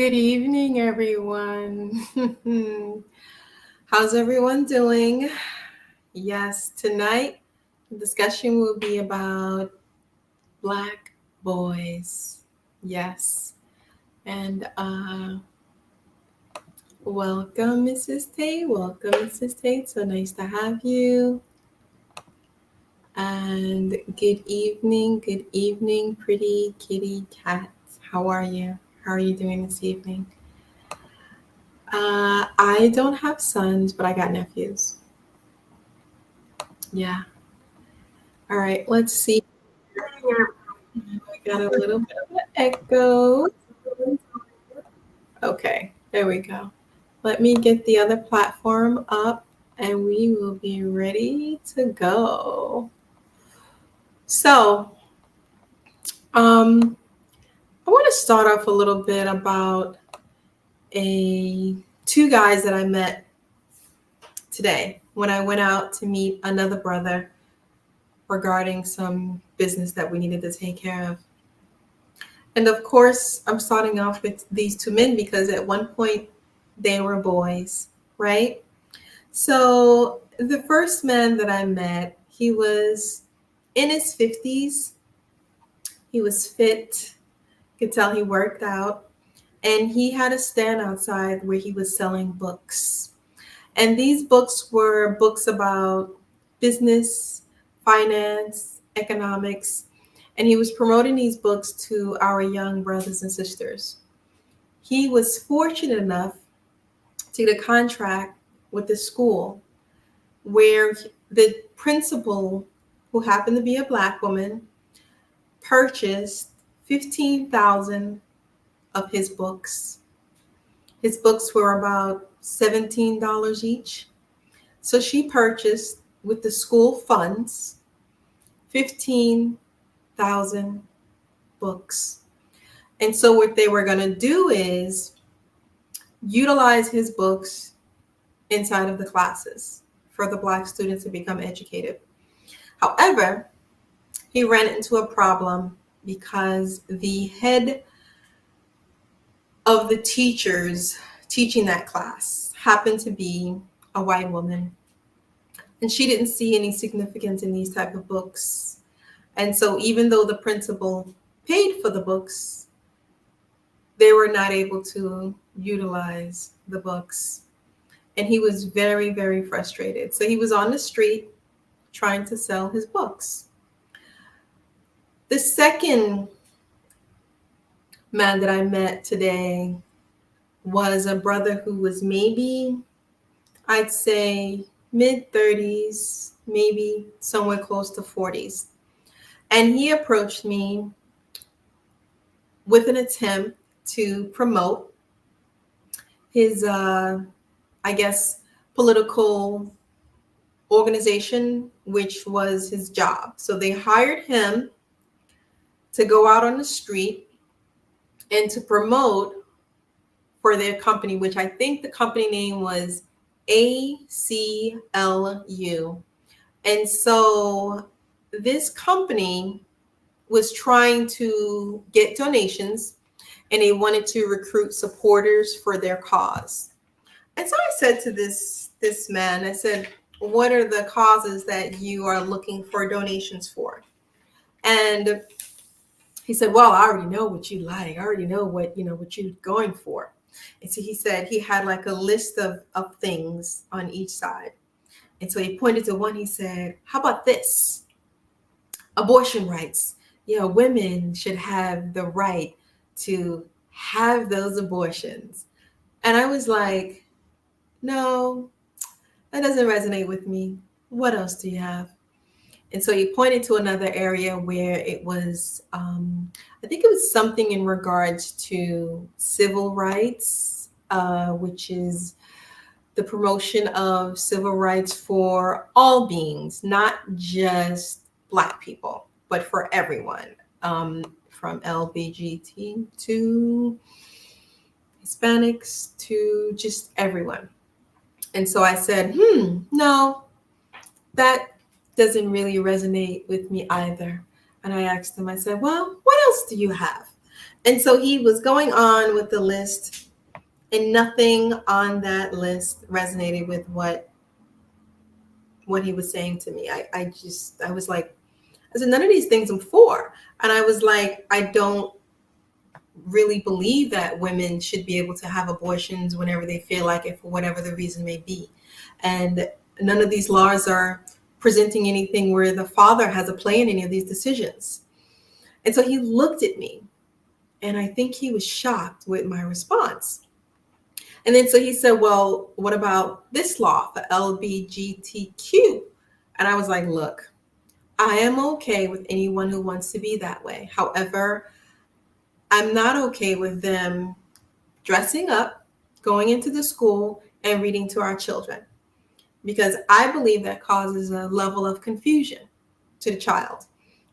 Good evening, everyone. How's everyone doing? Yes, tonight the discussion will be about Black boys. Yes, and welcome, Mrs. Tate. Welcome, Mrs. Tate. So nice to have you. And good evening, pretty kitty cats. How are you? How are you doing this evening? I don't have sons, but I got nephews. Yeah. All right. Let's see. I got a little bit of an echo. Okay. There we go. Let me get the other platform up and we will be ready to go. So, um, I want to start off a little bit about a two guys that I met today when I went out to meet another brother regarding some business that we needed to take care of. And of course, I'm starting off with these two men because at one point they were boys, right? So the first man that I met, he was in his 50s. He was fit, could tell he worked out, and he had a stand outside where he was selling books. And these books were books about business, finance, economics, and he was promoting these books to our young brothers and sisters. He was fortunate enough to get a contract with the school where the principal, who happened to be a Black woman, purchased 15,000 of his books. His books were about $17 each. So she purchased with the school funds 15,000 books. And so what they were going to do is utilize his books inside of the classes for the Black students to become educated. However, he ran into a problem because the head of the teachers teaching that class happened to be a white woman. And she didn't see any significance in these type of books. And so even though the principal paid for the books, they were not able to utilize the books. And he was very, very frustrated. So he was on the street trying to sell his books. The second man that I met today was a brother who was maybe, I'd say, mid 30s, maybe somewhere close to 40s. And he approached me with an attempt to promote his, I guess, political organization, which was his job. So they hired him to go out on the street and to promote for their company, which I think the company name was ACLU. And so this company was trying to get donations and they wanted to recruit supporters for their cause. And so I said to this man, I said, what are the causes that you are looking for donations for? And he said, well, I already know what you like. I already know what you're going for. And so he said he had like a list of things on each side. And so he pointed to one. He said, how about this? Abortion rights. Women should have the right to have those abortions. And I was like, no, that doesn't resonate with me. What else do you have? And so he pointed to another area where it was, I think it was something in regards to civil rights, which is the promotion of civil rights for all beings, not just Black people, but for everyone, from LGBT to Hispanics to just everyone. And so I said, no, that doesn't really resonate with me either. And I asked him, I said, well, what else do you have? And so he was going on with the list, and nothing on that list resonated with what he was saying to me. I was like, I said, none of these things I'm for. And I was like, I don't really believe that women should be able to have abortions whenever they feel like it, for whatever the reason may be. And none of these laws are presenting anything where the father has a play in any of these decisions. And so he looked at me, and I think he was shocked with my response. And then so he said, well, what about this law for LGBTQ? And I was like, look, I am okay with anyone who wants to be that way. However, I'm not okay with them dressing up, going into the school, and reading to our children, because I believe that causes a level of confusion to the child.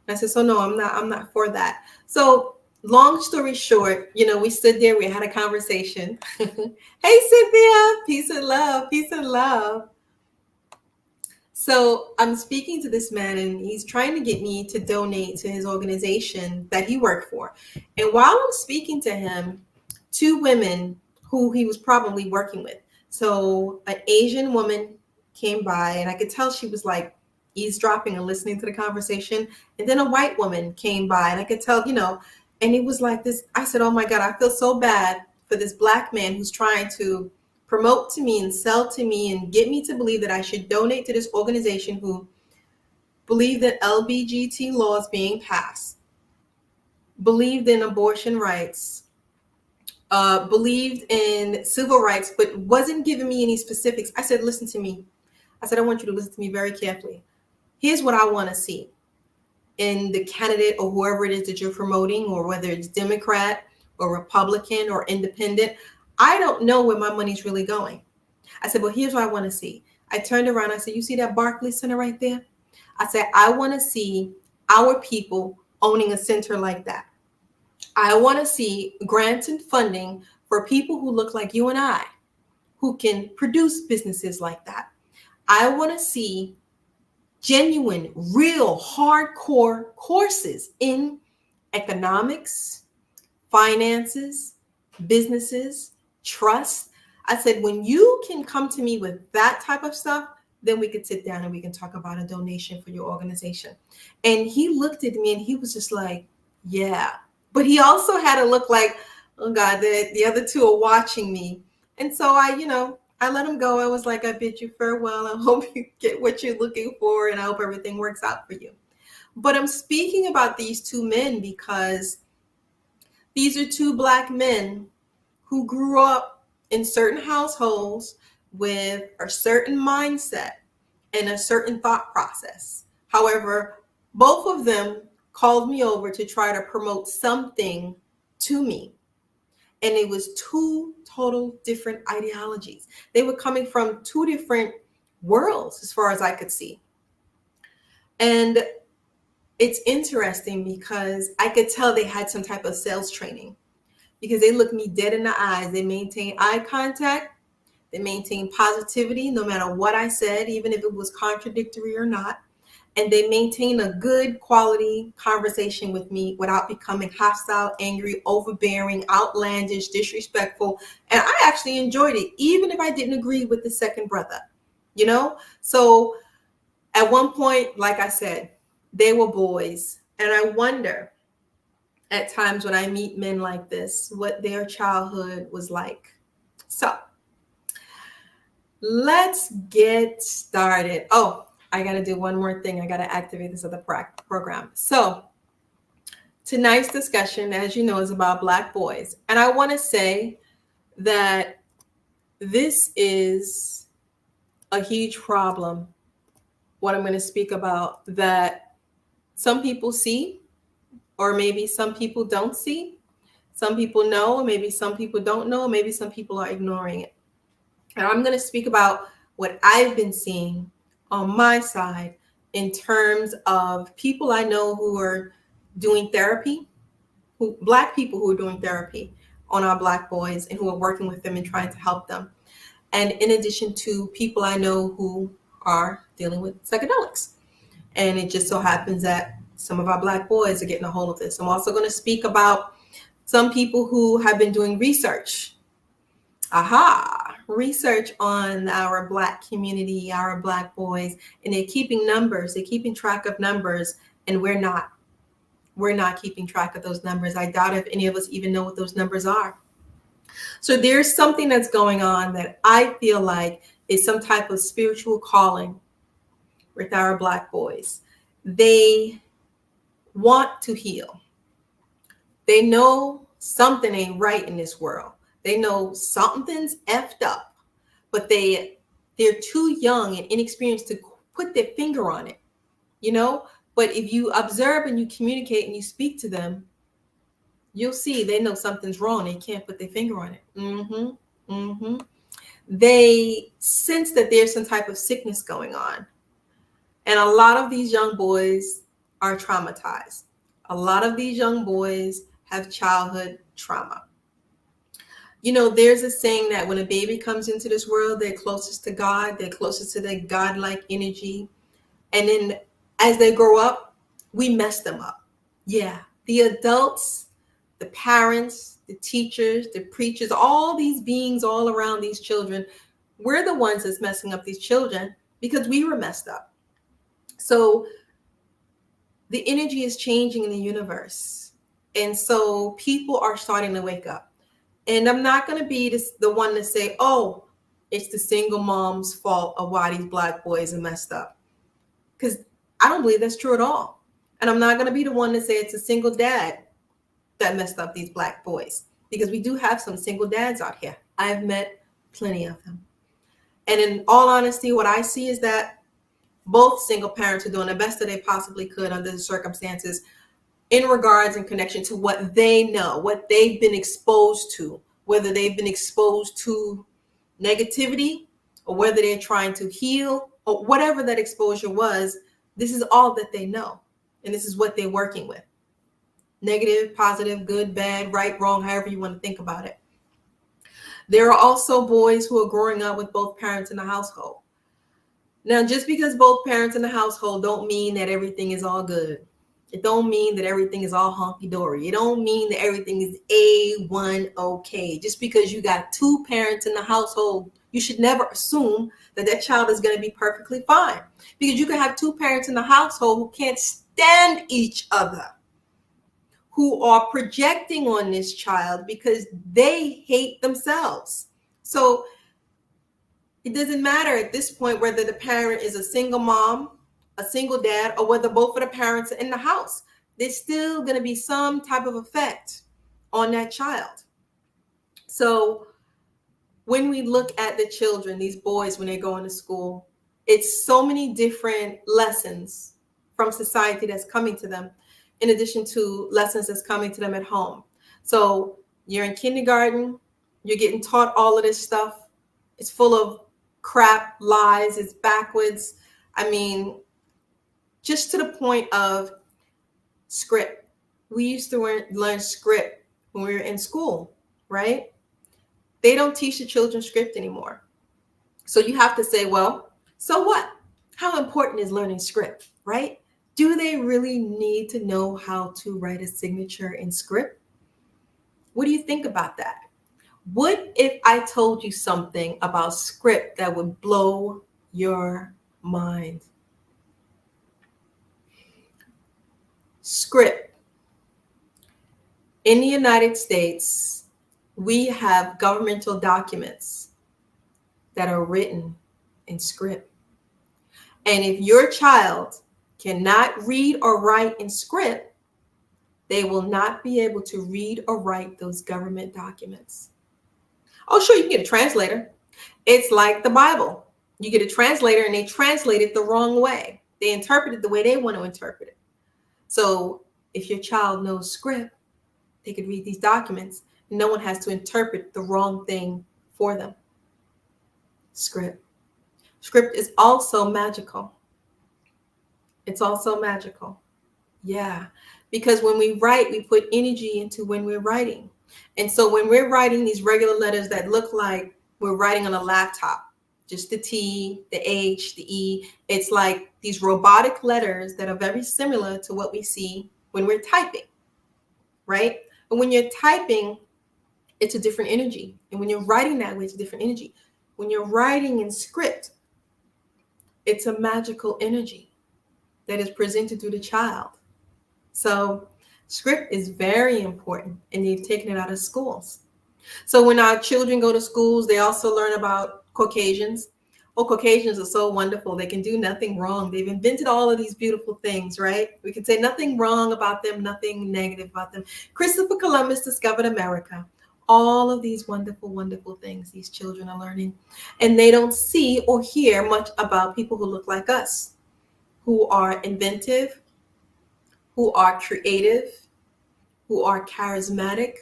And I said, so no, I'm not for that. So long story short, we stood there, we had a conversation. Hey, Cynthia, peace and love, peace and love. So I'm speaking to this man, and he's trying to get me to donate to his organization that he worked for. And while I'm speaking to him, two women who he was probably working with. So an Asian woman came by, and I could tell she was like eavesdropping and listening to the conversation. And then a white woman came by, and I could tell, and it was like this. I said, oh my God, I feel so bad for this Black man who's trying to promote to me and sell to me and get me to believe that I should donate to this organization who believed that LGBT laws being passed, believed in abortion rights, believed in civil rights, but wasn't giving me any specifics. I said, listen to me. I said, I want you to listen to me very carefully. Here's what I want to see in the candidate or whoever it is that you're promoting, or whether it's Democrat or Republican or independent. I don't know where my money's really going. I said, well, here's what I want to see. I turned around. I said, you see that Barclays Center right there? I said, I want to see our people owning a center like that. I want to see grants and funding for people who look like you and I, who can produce businesses like that. I want to see genuine, real, hardcore courses in economics, finances, businesses, trust. I said, when you can come to me with that type of stuff, then we could sit down and we can talk about a donation for your organization. And he looked at me and he was just like, yeah. But he also had a look like, oh God, the other two are watching me. And so I let him go. I was like, I bid you farewell. I hope you get what you're looking for, and I hope everything works out for you. But I'm speaking about these two men because these are two Black men who grew up in certain households with a certain mindset and a certain thought process. However, both of them called me over to try to promote something to me. And it was two total different ideologies. They were coming from two different worlds as far as I could see. And it's interesting because I could tell they had some type of sales training, because they looked me dead in the eyes. They maintained eye contact. They maintained positivity no matter what I said, even if it was contradictory or not. And they maintained a good quality conversation with me without becoming hostile, angry, overbearing, outlandish, disrespectful. And I actually enjoyed it, even if I didn't agree with the second brother, So at one point, like I said, they were boys. And I wonder at times when I meet men like this, what their childhood was like. So let's get started. Oh, I got to do one more thing. I got to activate this other program. So tonight's discussion, as you know, is about Black boys. And I want to say that this is a huge problem, what I'm going to speak about, that some people see, or maybe some people don't see. Some people know, maybe some people don't know, maybe some people are ignoring it. And I'm going to speak about what I've been seeing on my side in terms of people I know who are doing therapy, Black people who are doing therapy on our Black boys and who are working with them and trying to help them. And in addition to people I know who are dealing with psychedelics. And it just so happens that some of our Black boys are getting a hold of this. I'm also going to speak about Some people who have been doing research, research on our Black community, our Black boys, and they're keeping numbers, they're keeping track of numbers, and we're not. We're not keeping track of those numbers. I doubt if any of us even know what those numbers are. So there's something that's going on that I feel like is some type of spiritual calling with our Black boys. They want to heal. They know something ain't right in this world. They know something's effed up, but they're too young and inexperienced to put their finger on it, you know? But if you observe and you communicate and you speak to them, you'll see they know something's wrong. They can't put their finger on it. They sense that there's some type of sickness going on. And a lot of these young boys are traumatized. A lot of these young boys have childhood trauma. You know, there's a saying that when a baby comes into this world, they're closest to God, they're closest to their God-like energy. And then as they grow up, we mess them up. Yeah, the adults, the parents, the teachers, the preachers, all these beings all around these children, we're the ones that's messing up these children because we were messed up. So the energy is changing in the universe. And so people are starting to wake up. And I'm not going to be the one to say, oh, it's the single mom's fault of why these Black boys are messed up. Because I don't believe that's true at all. And I'm not going to be the one to say it's a single dad that messed up these Black boys. Because we do have some single dads out here. I've met plenty of them. And in all honesty, what I see is that both single parents are doing the best that they possibly could under the circumstances in regards and connection to what they know, what they've been exposed to, whether they've been exposed to negativity or whether they're trying to heal or whatever that exposure was. This is all that they know. And this is what they're working with. Negative, positive, good, bad, right, wrong, however you want to think about it. There are also boys who are growing up with both parents in the household. Now, just because both parents in the household don't mean that everything is all good. It don't mean that everything is all honky-dory. It don't mean that everything is A1 okay. Just because you got two parents in the household, you should never assume that that child is going to be perfectly fine. Because you can have two parents in the household who can't stand each other, who are projecting on this child because they hate themselves. So it doesn't matter at this point whether the parent is a single mom, a single dad, or whether both of the parents are in the house. There's still going to be some type of effect on that child. So when we look at the children, these boys, when they're going to school, it's so many different lessons from society that's coming to them, in addition to lessons that's coming to them at home. So you're in kindergarten, you're getting taught all of this stuff. It's full of crap, lies, it's backwards. I mean, just to the point of script. We used to learn script when we were in school, right? They don't teach the children script anymore. So you have to say, well, so what? How important is learning script, right? Do they really need to know how to write a signature in script? What do you think about that? What if I told you something about script that would blow your mind? Script. In the United States, we have governmental documents that are written in script. And if your child cannot read or write in script, they will not be able to read or write those government documents. Oh, sure, you can get a translator. It's like the Bible. You get a translator and they translate it the wrong way. They interpret it the way they want to interpret it. So if your child knows script, they could read these documents. No one has to interpret the wrong thing for them. Script. Script is also magical. It's also magical. Yeah. Because when we write, we put energy into when we're writing. And so when we're writing these regular letters that look like we're writing on a laptop, just the T, the H, the E, it's like these robotic letters that are very similar to what we see when we're typing, right? And when you're typing, it's a different energy. And when you're writing that way, it's a different energy. When you're writing in script, it's a magical energy that is presented through the child. So script is very important, and they've taken it out of schools. So when our children go to schools, they also learn about Caucasians. Oh, Caucasians are so wonderful. They can do nothing wrong. They've invented all of these beautiful things, right? We can say nothing wrong about them, nothing negative about them. Christopher Columbus discovered America. All of these wonderful, wonderful things these children are learning. And they don't see or hear much about people who look like us, who are inventive, who are creative, who are charismatic,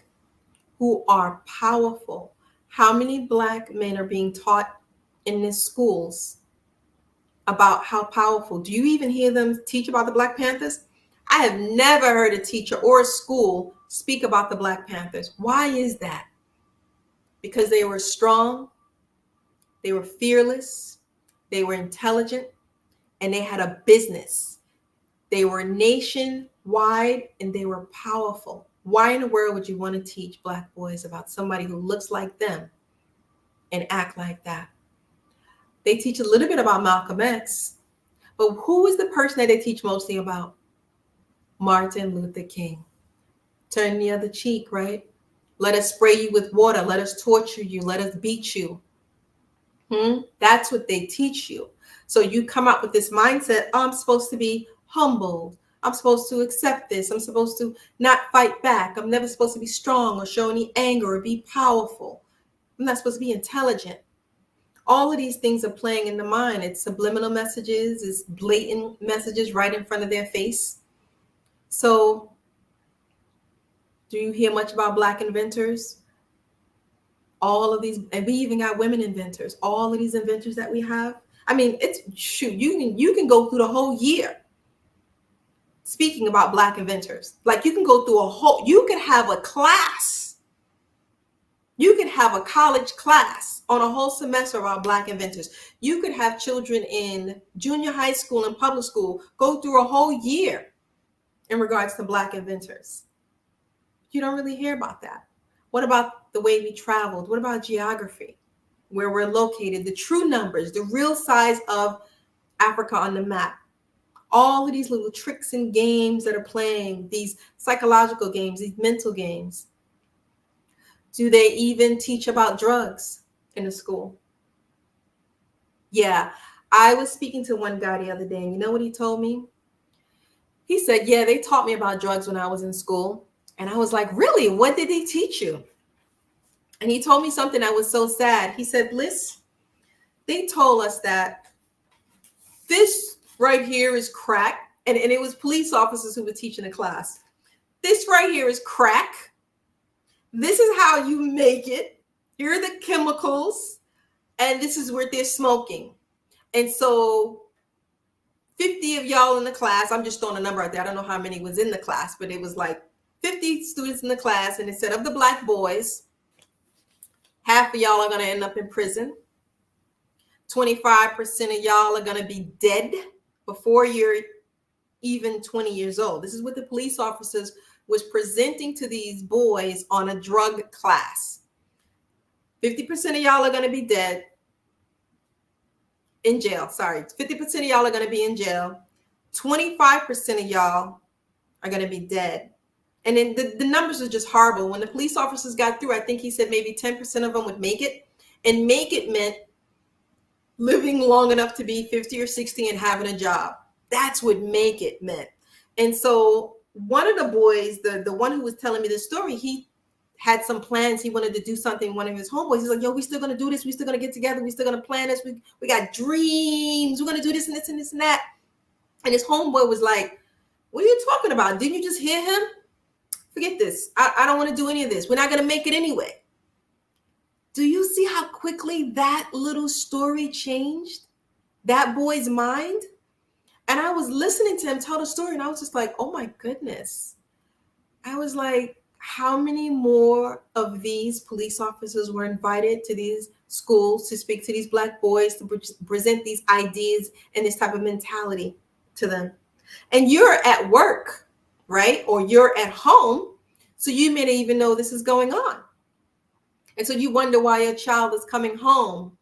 who are powerful. How many Black men are being taught in the schools about how powerful? Do you even hear them teach about the Black Panthers? I have never heard a teacher or a school speak about the Black Panthers. Why is that? Because they were strong, they were fearless, they were intelligent, and they had a business. They were nationwide and they were powerful. Why in the world would you want to teach Black boys about somebody who looks like them and act like that? They teach a little bit about Malcolm X, but who is the person that they teach mostly about? Martin Luther King. Turn the other cheek, right? Let us spray you with water. Let us torture you. Let us beat you. That's what they teach you. So you come up with this mindset, oh, I'm supposed to be humbled. I'm supposed to accept this. I'm supposed to not fight back. I'm never supposed to be strong or show any anger or be powerful. I'm not supposed to be intelligent. All of these things are playing in the mind. It's subliminal messages, it's blatant messages right in front of their face. So do you hear much about Black inventors? All of these, and we even got women inventors. All of these inventors that we have. I mean, it's shoot, you can go through the whole year speaking about Black inventors. Like you can go through you could have a class. You could have a college class on a whole semester about Black inventors. You could have children in junior high school and public school go through a whole year in regards to Black inventors. You don't really hear about that. What about the way we traveled? What about geography? Where we're located, the true numbers, the real size of Africa on the map. All of these little tricks and games that are playing, these psychological games, these mental games. Do they even teach about drugs in the school? Yeah, I was speaking to one guy the other day, and you know what he told me? He said, yeah, they taught me about drugs when I was in school. And I was like, really? What did they teach you? And he told me something that was so sad. He said, Bliss, they told us that this right here is crack. And it was police officers who were teaching the class. This right here is crack. This is how you make it. Here are the chemicals. And this is what they're smoking. And so 50 of y'all in the class, I'm just throwing a number out there. I don't know how many was in the class, but it was like 50 students in the class. And it said of the Black boys, half of y'all are going to end up in prison. 25% of y'all are going to be dead before you're even 20 years old. This is what the police officers was presenting to these boys on a drug class. 50% of y'all are going to be dead. In jail, sorry. 50% of y'all are going to be in jail. 25% of y'all are going to be dead. And then the numbers are just horrible. When the police officers got through, I think he said maybe 10% of them would make it. And make it meant living long enough to be 50 or 60 and having a job. That's what make it meant. And so one of the boys, the one who was telling me the story, he had some plans. He wanted to do something. One of his homeboys, he's like, yo, we still going to do this. We still going to get together. We still going to plan this. We got dreams. We're going to do this and this and this and that. And his homeboy was like, what are you talking about? Didn't you just hear him? Forget this. I don't want to do any of this. We're not going to make it anyway. Do you see how quickly that little story changed that boy's mind? And I was listening to him tell the story and I was just like, oh my goodness. I was like, how many more of these police officers were invited to these schools to speak to these Black boys, to present these ideas and this type of mentality to them? And you're at work, right? Or you're at home. So you may not even know this is going on. And so you wonder why your child is coming home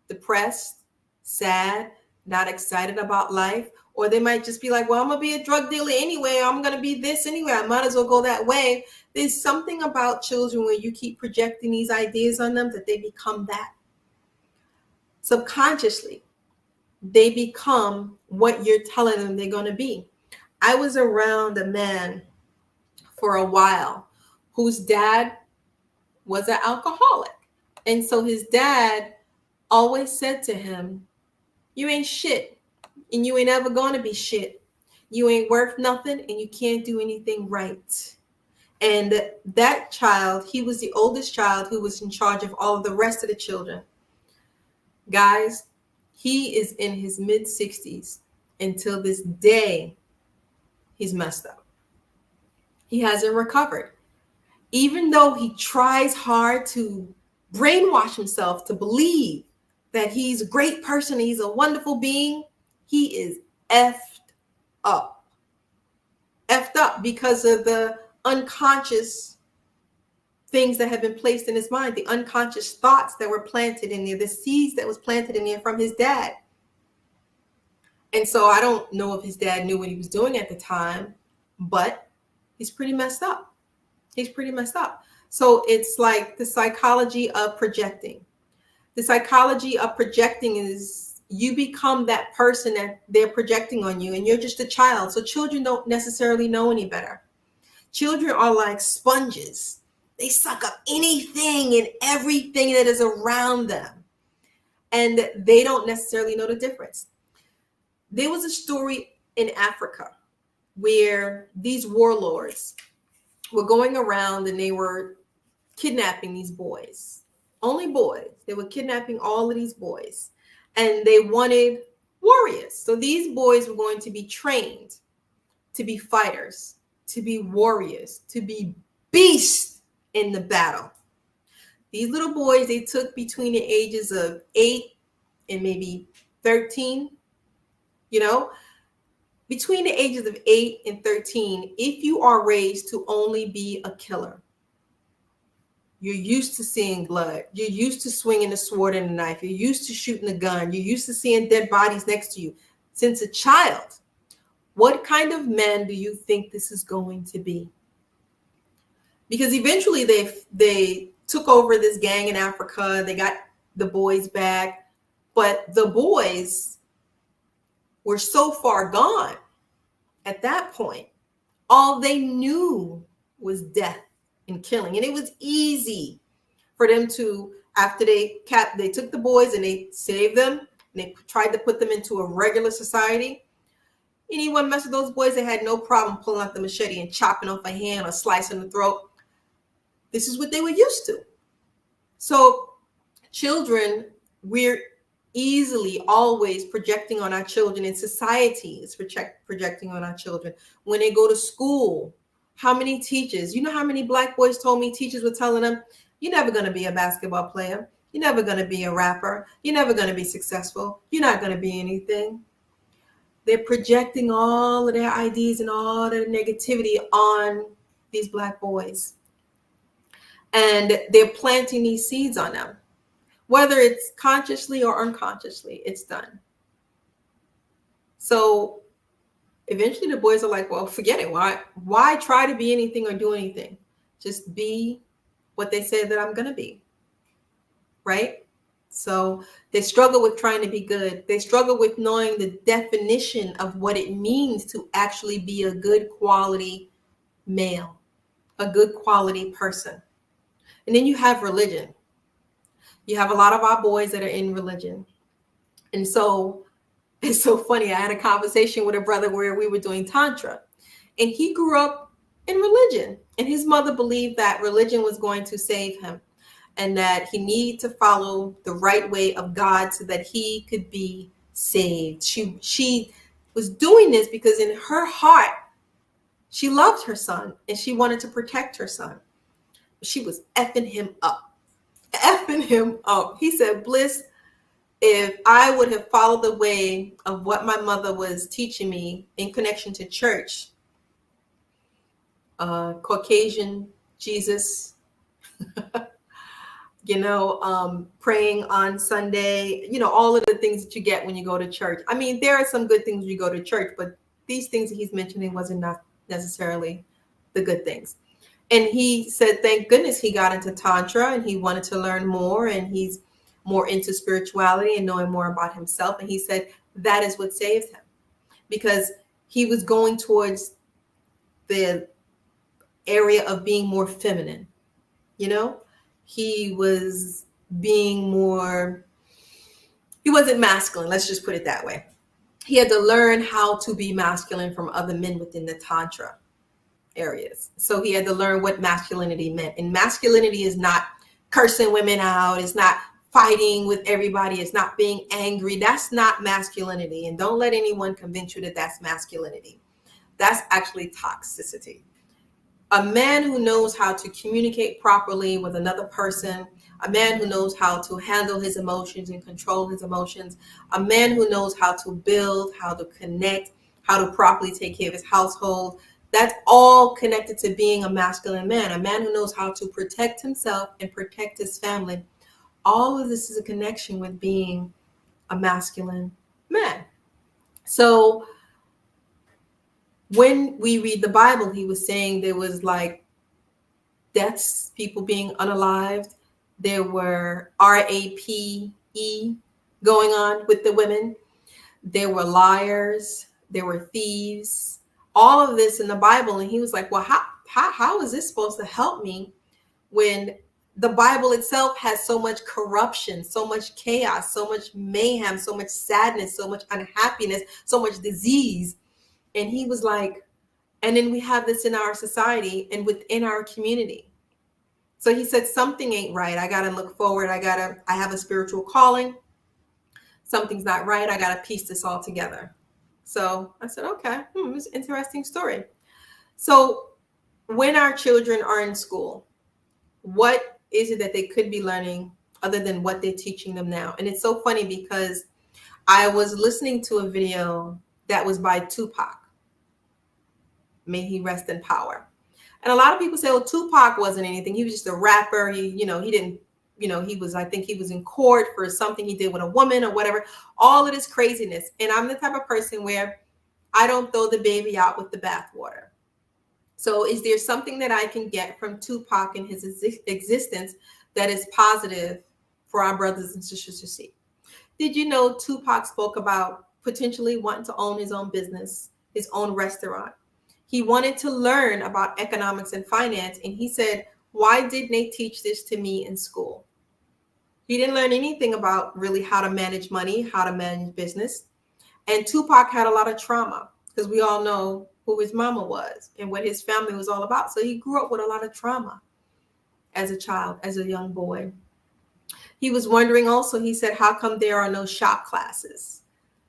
depressed, sad, not excited about life. Or they might just be like, well, I'm going to be a drug dealer anyway. I'm going to be this anyway. I might as well go that way. There's something about children when you keep projecting these ideas on them that they become that. Subconsciously, they become what you're telling them they're going to be. I was around a man for a while whose dad was an alcoholic. And so his dad always said to him, you ain't shit, and you ain't ever going to be shit. You ain't worth nothing, and you can't do anything right. And that child, he was the oldest child who was in charge of all of the rest of the children. Guys, he is in his mid-60s. Until this day, he's messed up. He hasn't recovered. Even though he tries hard to brainwash himself to believe that he's a great person, he's a wonderful being, he is effed up. Effed up because of the unconscious things that have been placed in his mind, the unconscious thoughts that were planted in there, the seeds that was planted in there from his dad. And so I don't know if his dad knew what he was doing at the time, but he's pretty messed up. He's pretty messed up. So it's like the psychology of projecting. The psychology of projecting is you become that person that they're projecting on you, and you're just a child. So children don't necessarily know any better. Children are like sponges. They suck up anything and everything that is around them, and they don't necessarily know the difference. There was a story in Africa where these warlords were going around and they were kidnapping these boys, only boys. They were kidnapping all of these boys, and they wanted warriors. So these boys were going to be trained to be fighters, to be warriors, to be beasts in the battle. These little boys, they took between the ages of 8 and maybe 13, between the ages of 8 and 13, if you are raised to only be a killer, you're used to seeing blood, you're used to swinging a sword and a knife, you're used to shooting a gun, you're used to seeing dead bodies next to you. Since a child, what kind of men do you think this is going to be? Because eventually they took over this gang in Africa, they got the boys back, but the boys were so far gone at that point. All they knew was death and killing. And it was easy for them to, after they took the boys and they saved them, and they tried to put them into a regular society. Anyone mess with those boys, they had no problem pulling out the machete and chopping off a hand or slicing the throat. This is what they were used to. So children, we're easily always projecting on our children, and society is projecting on our children. When they go to school, how many teachers, how many black boys told me teachers were telling them, you're never going to be a basketball player. You're never going to be a rapper. You're never going to be successful. You're not going to be anything. They're projecting all of their ideas and all their negativity on these black boys. And they're planting these seeds on them. Whether it's consciously or unconsciously, it's done. So eventually the boys are like, well, forget it. Why try to be anything or do anything? Just be what they said that I'm going to be. Right? So they struggle with trying to be good. They struggle with knowing the definition of what it means to actually be a good quality male, a good quality person. And then you have religion. You have a lot of our boys that are in religion. And so it's so funny. I had a conversation with a brother where we were doing Tantra, and he grew up in religion, and his mother believed that religion was going to save him and that he needed to follow the right way of God so that he could be saved. She was doing this because in her heart, she loved her son and she wanted to protect her son. She was effing him up. He said, Bliss, if I would have followed the way of what my mother was teaching me in connection to church, Caucasian Jesus, praying on Sunday, all of the things that you get when you go to church. I mean, there are some good things when you go to church, but these things that he's mentioning wasn't not necessarily the good things. And he said, thank goodness he got into Tantra and he wanted to learn more, and he's more into spirituality and knowing more about himself. And he said that is what saved him, because he was going towards the area of being more feminine. He was being more, he wasn't masculine. Let's just put it that way. He had to learn how to be masculine from other men within the Tantra areas. So he had to learn what masculinity meant. And masculinity is not cursing women out. It's not fighting with everybody. It's not being angry. That's not masculinity. And don't let anyone convince you that that's masculinity. That's actually toxicity. A man who knows how to communicate properly with another person, a man who knows how to handle his emotions and control his emotions, a man who knows how to build, how to connect, how to properly take care of his household, that's all connected to being a masculine man. A man who knows how to protect himself and protect his family. All of this is a connection with being a masculine man. So when we read the Bible, he was saying there was like deaths, people being unalived. There were RAPE going on with the women. There were liars. There were thieves. All of this in the Bible. And he was like, well, how is this supposed to help me when the Bible itself has so much corruption, so much chaos, so much mayhem, so much sadness, so much unhappiness, so much disease? And he was like, and then we have this in our society and within our community. So he said, something ain't right. I got to look forward. I have a spiritual calling. Something's not right. I got to piece this all together. So I said, okay, it's an interesting story. So when our children are in school, what is it that they could be learning other than what they're teaching them now? And it's so funny because I was listening to a video that was by Tupac. May he rest in power. And a lot of people say, well, Tupac wasn't anything. He was just a rapper. He didn't, I think he was in court for something he did with a woman or whatever, all of this craziness. And I'm the type of person where I don't throw the baby out with the bathwater. So is there something that I can get from Tupac and his existence that is positive for our brothers and sisters to see? Did you know Tupac spoke about potentially wanting to own his own business, his own restaurant? He wanted to learn about economics and finance. And he said, why didn't they teach this to me in school? He didn't learn anything about really how to manage money, how to manage business. And Tupac had a lot of trauma because we all know who his mama was and what his family was all about. So he grew up with a lot of trauma as a child, as a young boy. He was wondering also, he said, how come there are no shop classes?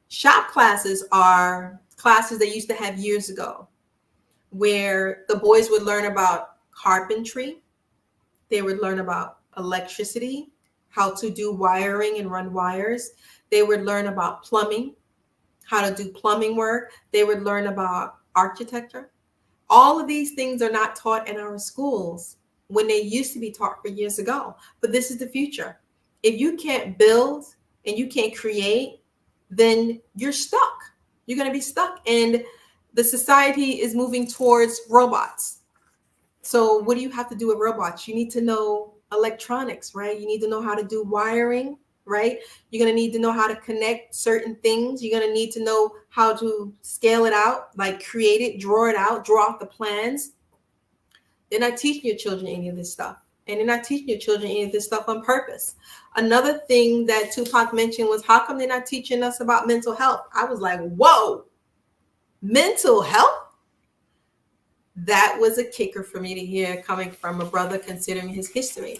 Shop classes are classes they used to have years ago, where the boys would learn about carpentry. They would learn about electricity, how to do wiring and run wires. They would learn about plumbing, how to do plumbing work. They would learn about architecture. All of these things are not taught in our schools when they used to be taught for years ago. But this is the future. If you can't build and you can't create, then you're stuck. You're going to be stuck. And the society is moving towards robots. So what do you have to do with robots? You need to know electronics, right? You need to know how to do wiring, right? You're going to need to know how to connect certain things. You're going to need to know how to scale it out, like create it, draw it out, draw out the plans. They're not teaching your children any of this stuff. And they're not teaching your children any of this stuff on purpose. Another thing that Tupac mentioned was, how come they're not teaching us about mental health? I was like, whoa. Mental health? That was a kicker for me to hear coming from a brother considering his history.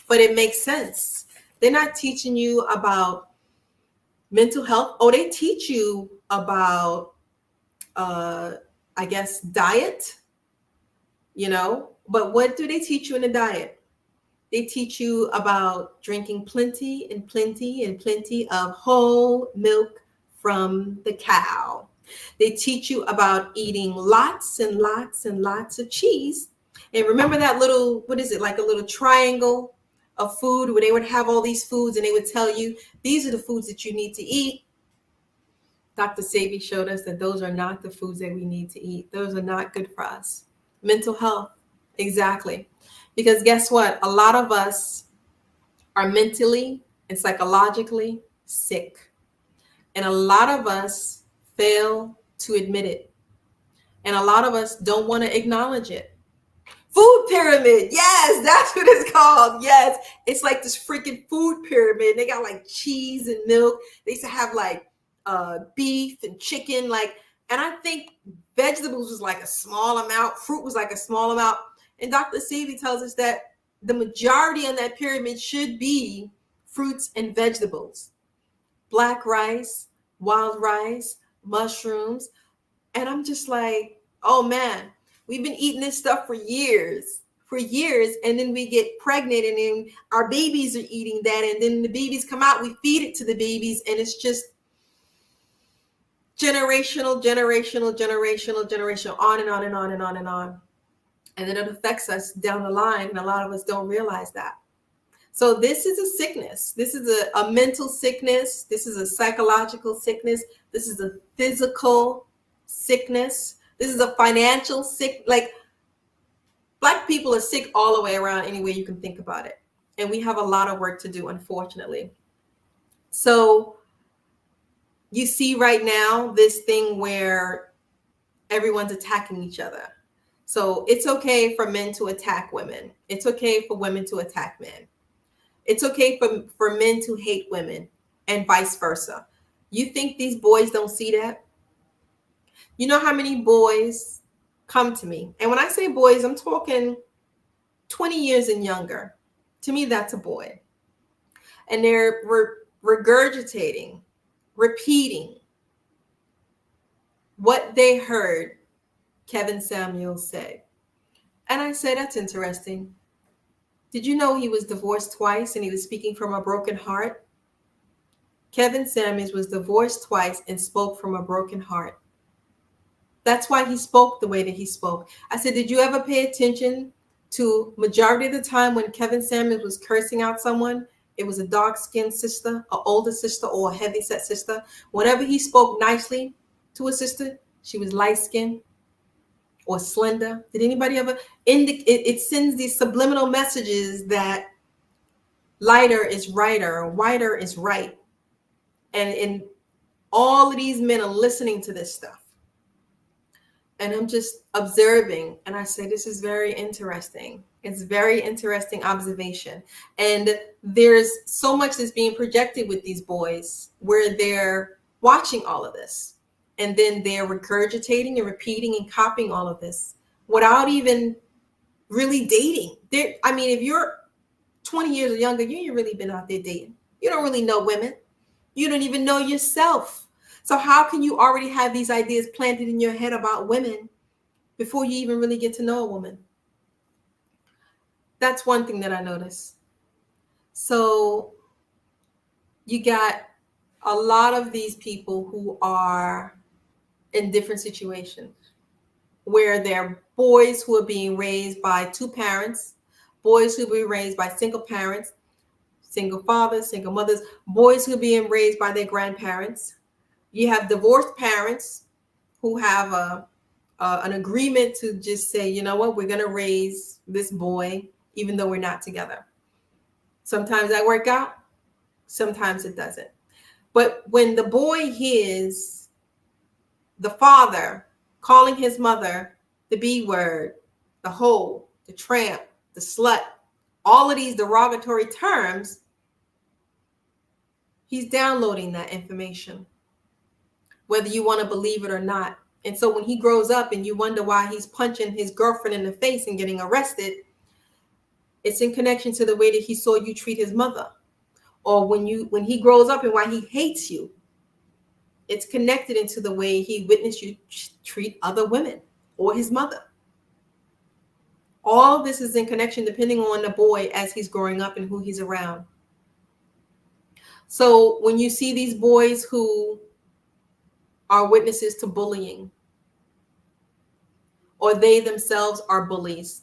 But it makes sense. They're not teaching you about mental health. Oh, they teach you about, diet, But what do they teach you in the diet? They teach you about drinking plenty and plenty and plenty of whole milk from the cow. They teach you about eating lots and lots and lots of cheese. And remember that little, what is it, like a little triangle of food where they would have all these foods and they would tell you, these are the foods that you need to eat. Dr. Sebi showed us that those are not the foods that we need to eat. Those are not good for us. Mental health, exactly. Because guess what? A lot of us are mentally and psychologically sick. And a lot of us fail to admit it. And a lot of us don't want to acknowledge it. Food pyramid. Yes, that's what it's called. Yes. It's like this freaking food pyramid. They got like cheese and milk. They used to have like beef and chicken. And I think vegetables was like a small amount. Fruit was like a small amount. And Dr. Sebi tells us that the majority on that pyramid should be fruits and vegetables. Black rice, wild rice, mushrooms. And I'm just like, oh man, we've been eating this stuff for years. And then we get pregnant and then our babies are eating that. And then the babies come out, we feed it to the babies. And it's just generational, on and on and on and on and on. And then it affects us down the line. And a lot of us don't realize that. So this is a sickness. This is a mental sickness. This is a psychological sickness. This is a physical sickness. This is a financial sick. Like, Black people are sick all the way around any way you can think about it. And we have a lot of work to do, unfortunately. So you see right now this thing where everyone's attacking each other. So it's okay for men to attack women. It's okay for women to attack men. It's okay for men to hate women and vice versa. You think these boys don't see that? You know how many boys come to me? And when I say boys, I'm talking 20 years and younger. To me, that's a boy. And they're regurgitating, repeating what they heard Kevin Samuels say. And I say, that's interesting. Did you know he was divorced twice and he was speaking from a broken heart? Kevin Samuels was divorced twice and spoke from a broken heart. That's why he spoke the way that he spoke. I said, did you ever pay attention to majority of the time when Kevin Samuels was cursing out someone, it was a dark-skinned sister, an older sister, or a heavy-set sister. Whenever he spoke nicely to a sister, she was light-skinned or slender. Did anybody ever indicate? It sends these subliminal messages that lighter is righter, or whiter is right. And all of these men are listening to this stuff. And I'm just observing. And I say, this is very interesting. It's very interesting observation. And there's so much that's being projected with these boys where they're watching all of this. And then they're regurgitating and repeating and copying all of this without even really dating. If you're 20 years or younger, you ain't really been out there dating. You don't really know women. You don't even know yourself. So how can you already have these ideas planted in your head about women before you even really get to know a woman? That's one thing that I noticed. So you got a lot of these people who are in different situations where they're boys who are being raised by two parents, boys who are being raised by single parents, single fathers, single mothers, boys who are being raised by their grandparents. You have divorced parents who have an agreement to just say, you know what, we're going to raise this boy even though we're not together. Sometimes that works out, sometimes it doesn't. But when the boy hears the father calling his mother the B word, the hoe, the tramp, the slut, all of these derogatory terms, he's downloading that information, whether you want to believe it or not. And so when he grows up and you wonder why he's punching his girlfriend in the face and getting arrested, it's in connection to the way that he saw you treat his mother. Or when he grows up and why he hates you, it's connected into the way he witnessed you treat other women or his mother. All of this is in connection depending on the boy as he's growing up and who he's around. So when you see these boys who are witnesses to bullying, or they themselves are bullies,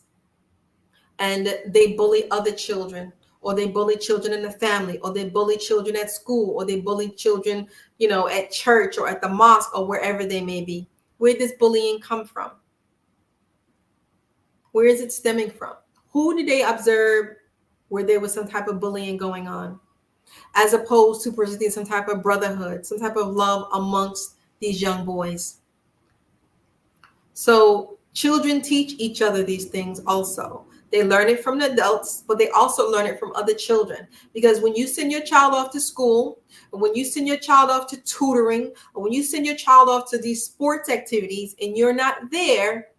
and they bully other children, or they bully children in the family, or they bully children at school, or they bully children, at church or at the mosque or wherever they may be. Where does bullying come from? Where is it stemming from? Who did they observe where there was some type of bullying going on, as opposed to presenting some type of brotherhood, some type of love amongst these young boys? So children teach each other these things also. They learn it from the adults, but they also learn it from other children. Because when you send your child off to school, or when you send your child off to tutoring, or when you send your child off to these sports activities and you're not there,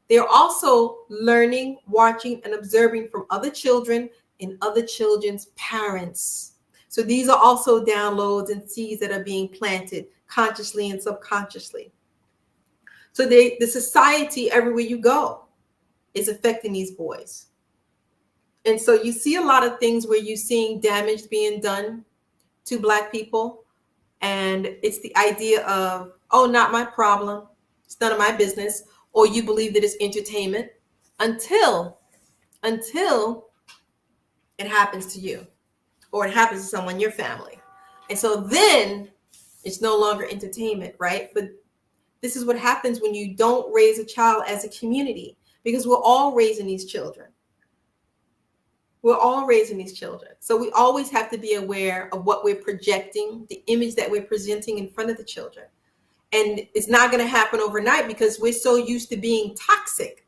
they're also learning, watching, and observing from other children and other children's parents. So these are also downloads and seeds that are being planted consciously and subconsciously. So the society, everywhere you go, is affecting these boys. And so you see a lot of things where you're seeing damage being done to Black people. And it's the idea of, oh, not my problem. It's none of my business. Or you believe that it's entertainment until it happens to you, or it happens to someone in your family. And so then it's no longer entertainment, right? But this is what happens when you don't raise a child as a community, because we're all raising these children. We're all raising these children. So we always have to be aware of what we're projecting, the image that we're presenting in front of the children. And it's not going to happen overnight, because we're so used to being toxic.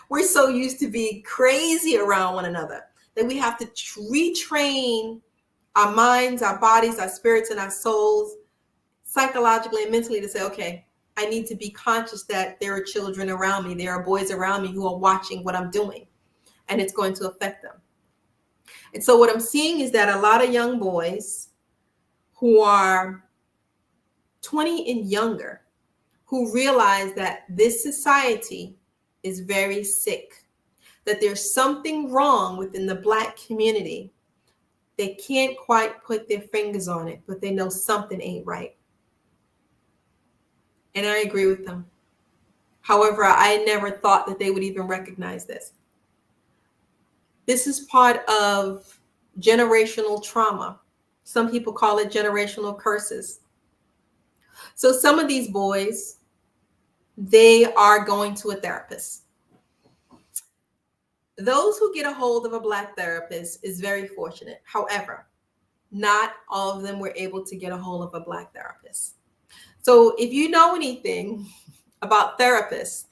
We're so used to being crazy around one another that we have to retrain our minds, our bodies, our spirits, and our souls psychologically and mentally to say, okay, I need to be conscious that there are children around me. There are boys around me who are watching what I'm doing, and it's going to affect them. And so what I'm seeing is that a lot of young boys who are 20 and younger, who realize that this society is very sick, that there's something wrong within the Black community. They can't quite put their fingers on it, but they know something ain't right. And I agree with them. However, I never thought that they would even recognize this. This is part of generational trauma. Some people call it generational curses. So some of these boys, they are going to a therapist. Those who get a hold of a Black therapist is very fortunate. However, not all of them were able to get a hold of a Black therapist. So if you know anything about therapists,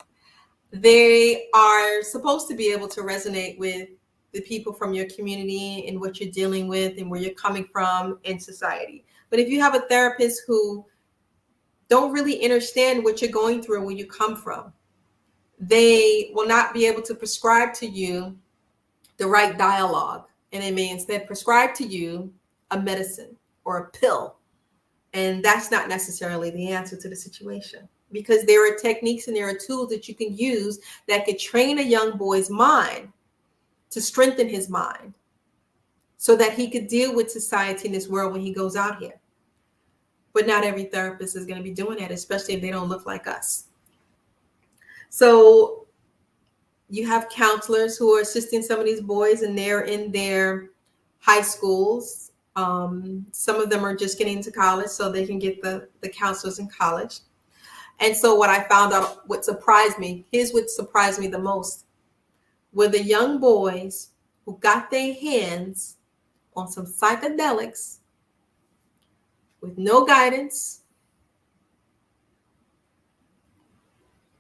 they are supposed to be able to resonate with the people from your community and what you're dealing with and where you're coming from in society. But if you have a therapist who don't really understand what you're going through and where you come from, they will not be able to prescribe to you the right dialogue. And they may instead prescribe to you a medicine or a pill. And that's not necessarily the answer to the situation, because there are techniques and there are tools that you can use that could train a young boy's mind to strengthen his mind so that he could deal with society in this world when he goes out here. But not every therapist is going to be doing that, especially if they don't look like us. So you have counselors who are assisting some of these boys, and they're in their high schools. Some of them are just getting into college, so they can get the counselors in college. And so what I found out, what surprised me, here's what surprised me the most, were the young boys who got their hands on some psychedelics with no guidance,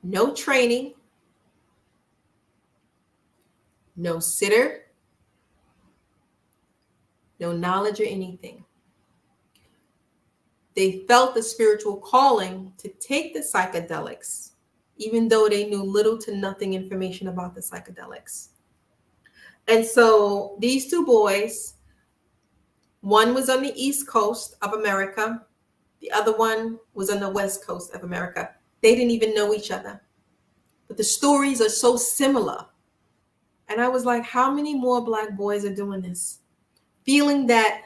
no training, no sitter, no knowledge or anything. They felt the spiritual calling to take the psychedelics, even though they knew little to nothing information about the psychedelics. And so these two boys, one was on the East Coast of America. The other one was on the West Coast of America. They didn't even know each other. But the stories are so similar. And I was like, how many more Black boys are doing this? Feeling that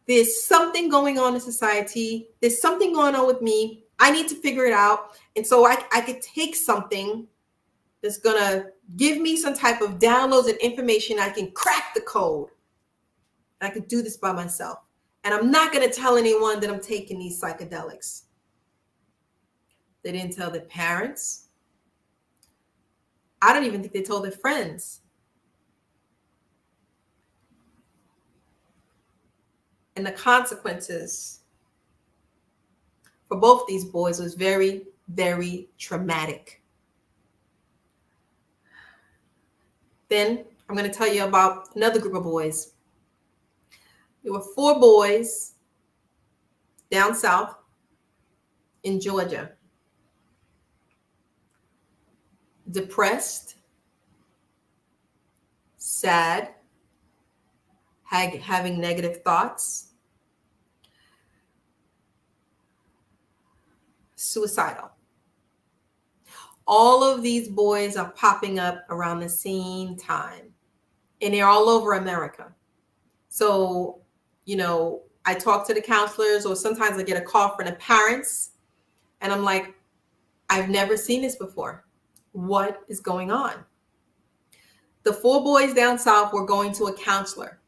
there's something going on in society. There's something going on with me. I need to figure it out. And so I could take something that's going to give me some type of downloads and information. I can crack the code. I could do this by myself. And I'm not going to tell anyone that I'm taking these psychedelics. They didn't tell their parents. I don't even think they told their friends. And the consequences for both these boys was very, very traumatic. Then I'm going to tell you about another group of boys. There were 4 boys down south in Georgia. Depressed, sad, having negative thoughts, suicidal. All of these boys are popping up around the same time, and they're all over America. So, I talk to the counselors, or sometimes I get a call from the parents, and I'm like, I've never seen this before. What is going on? The 4 boys down south were going to a counselor.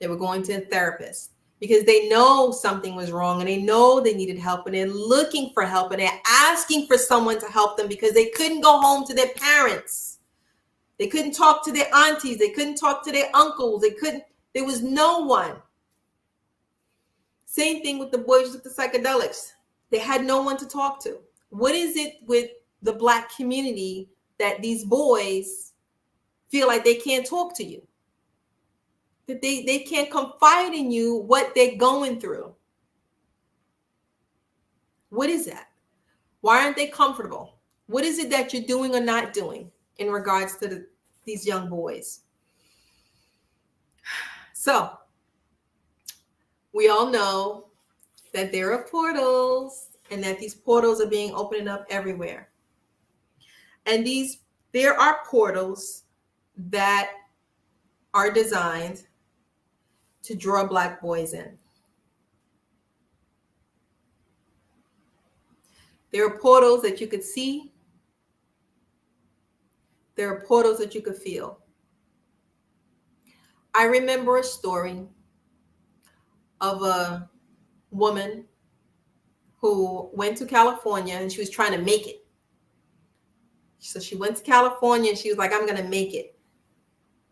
They were going to a therapist because they know something was wrong and they know they needed help, and they're looking for help, and they're asking for someone to help them because they couldn't go home to their parents. They couldn't talk to their aunties. They couldn't talk to their uncles. There was no one. Same thing with the boys with the psychedelics. They had no one to talk to. What is it with the Black community that these boys feel like they can't talk to you? That they can't confide in you what they're going through? What is that? Why aren't they comfortable? What is it that you're doing or not doing in regards to these young boys? So we all know that there are portals, and that these portals are being opened up everywhere. And there are portals that are designed to draw Black boys in. There are portals that you could see. There are portals that you could feel. I remember a story of a woman who went to California, and she was trying to make it. So she went to California and she was like, I'm going to make it.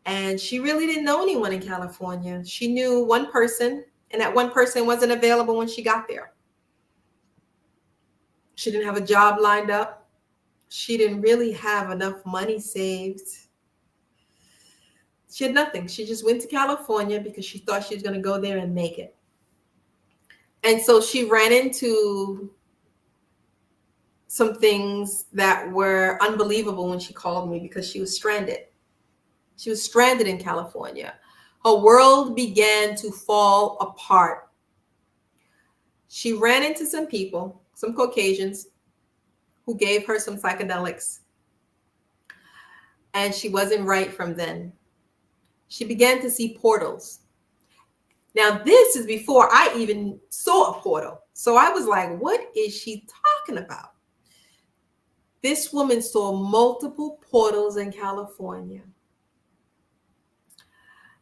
And she really didn't know anyone in California. She knew one person, and that one person wasn't available when she got there. She didn't have a job lined up. She didn't really have enough money saved. She had nothing. She just went to California because she thought she was going to go there and make it. And so she ran into some things that were unbelievable when she called me, because she was stranded. She was stranded in California. Her world began to fall apart. She ran into some people, some Caucasians, who gave her some psychedelics. And she wasn't right from then. She began to see portals. Now, this is before I even saw a portal. So I was like, what is she talking about? This woman saw multiple portals in California.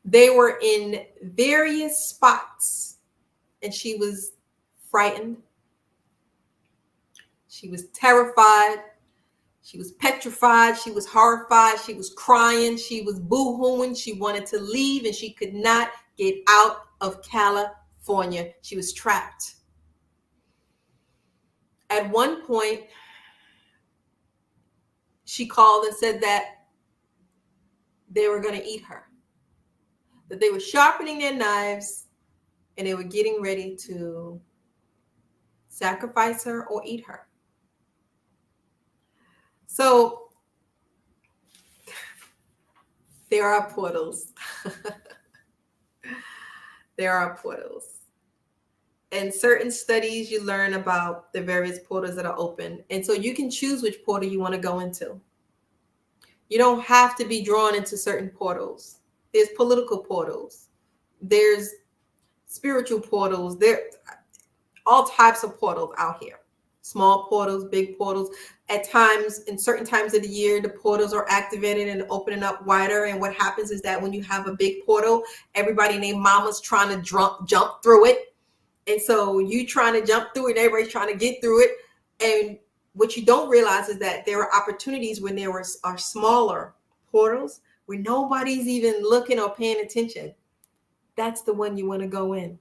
They were in various spots, and she was frightened. She was terrified. She was petrified. She was horrified. She was crying. She was boo-hooing. She wanted to leave, and she could not get out of California. She was trapped. At one point, she called and said that they were going to eat her, that they were sharpening their knives and they were getting ready to sacrifice her or eat her. So there are portals. There are portals. In certain studies, you learn about the various portals that are open. And so you can choose which portal you want to go into. You don't have to be drawn into certain portals. There's political portals. There's spiritual portals. There are all types of portals out here. Small portals, big portals. At times, in certain times of the year, the portals are activated and opening up wider. And what happens is that when you have a big portal, everybody named mama's trying to jump through it. And so you trying to jump through it, and everybody's trying to get through it. And what you don't realize is that there are opportunities when there are smaller portals where nobody's even looking or paying attention. That's the one you want to go in,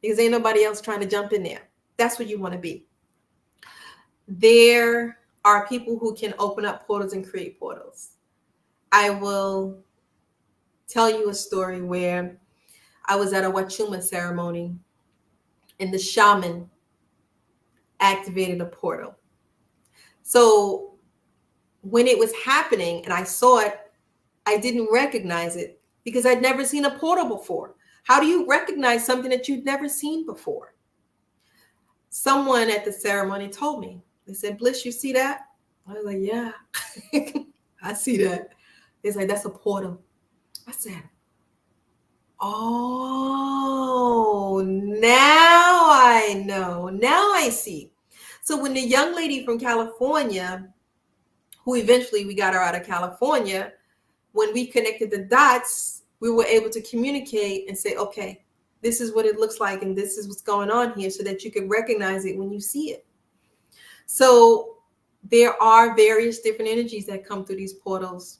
because ain't nobody else trying to jump in there. That's what you want to be. There are people who can open up portals and create portals. I will tell you a story where I was at a Wachuma ceremony and the shaman activated a portal. So when it was happening and I saw it, I didn't recognize it because I'd never seen a portal before. How do you recognize something that you've never seen before? Someone at the ceremony told me. They said, Bliss, you see that? I was like, yeah, I see that. It's like, that's a portal. I said, oh, now I know. Now I see. So when the young lady from California, who eventually we got her out of California, when we connected the dots, we were able to communicate and say, okay, this is what it looks like and this is what's going on here, so that you can recognize it when you see it. So there are various different energies that come through these portals.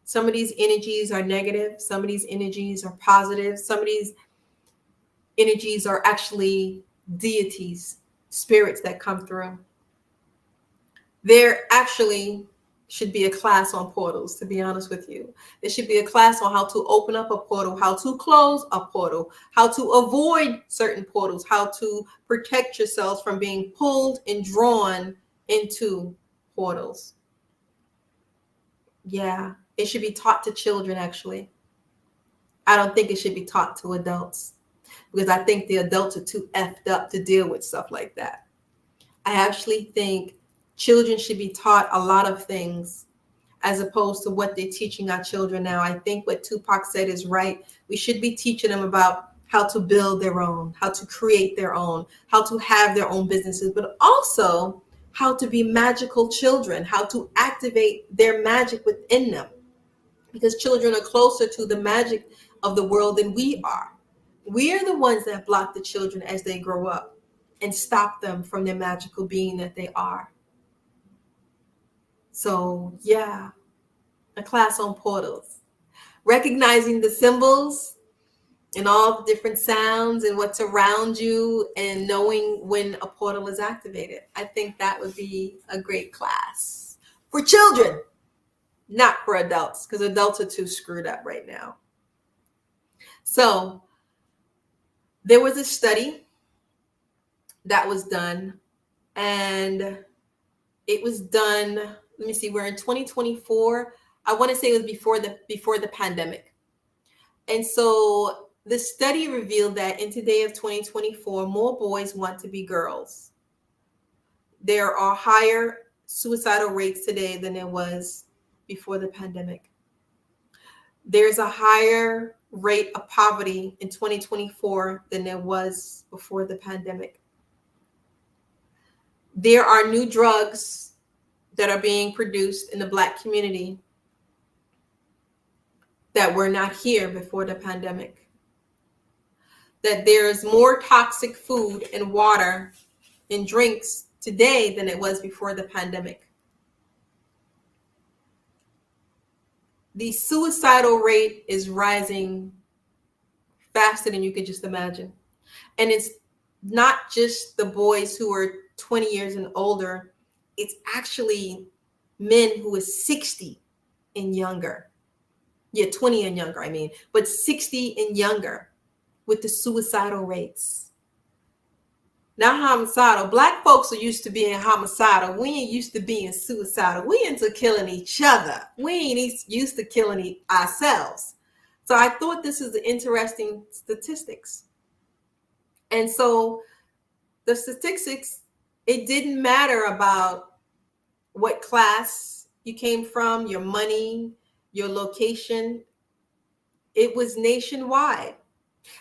Some of these energies are negative. Some of these energies are positive. Some of these energies are actually deities, spirits that come through. There actually should be a class on portals, to be honest with you. There should be a class on how to open up a portal, how to close a portal, how to avoid certain portals, how to protect yourselves from being pulled and drawn into portals. Yeah, it should be taught to children, actually. I don't think it should be taught to adults, because I think the adults are too effed up to deal with stuff like that. I actually think children should be taught a lot of things as opposed to what they're teaching our children now. I think what Tupac said is right. We should be teaching them about how to build their own, how to create their own, how to have their own businesses, but also how to be magical children, how to activate their magic within them, because children are closer to the magic of the world than we are. We are the ones that block the children as they grow up and stop them from their magical being that they are. So yeah, a class on portals, recognizing the symbols and all the different sounds and what's around you, and knowing when a portal is activated. I think that would be a great class for children, not for adults, because adults are too screwed up right now. So there was a study that was done, and it was done, let me see, we're in 2024. I want to say it was before the pandemic. And so the study revealed that in today of 2024, more boys want to be girls. There are higher suicidal rates today than there was before the pandemic. There's a higher rate of poverty in 2024 than there was before the pandemic. There are new drugs that are being produced in the Black community that were not here before the pandemic. That there's more toxic food and water and drinks today than it was before the pandemic. The suicidal rate is rising faster than you could just imagine. And it's not just the boys who are 20 years and older. It's actually men who are 60 and younger. Yeah, 20 and younger, I mean, but 60 and younger with the suicidal rates. Not homicidal. Black folks are used to being homicidal. We ain't used to being suicidal. We into killing each other. We ain't used to killing ourselves. So I thought this is the interesting statistics. And so the statistics, it didn't matter about what class you came from, your money, your location. It was nationwide.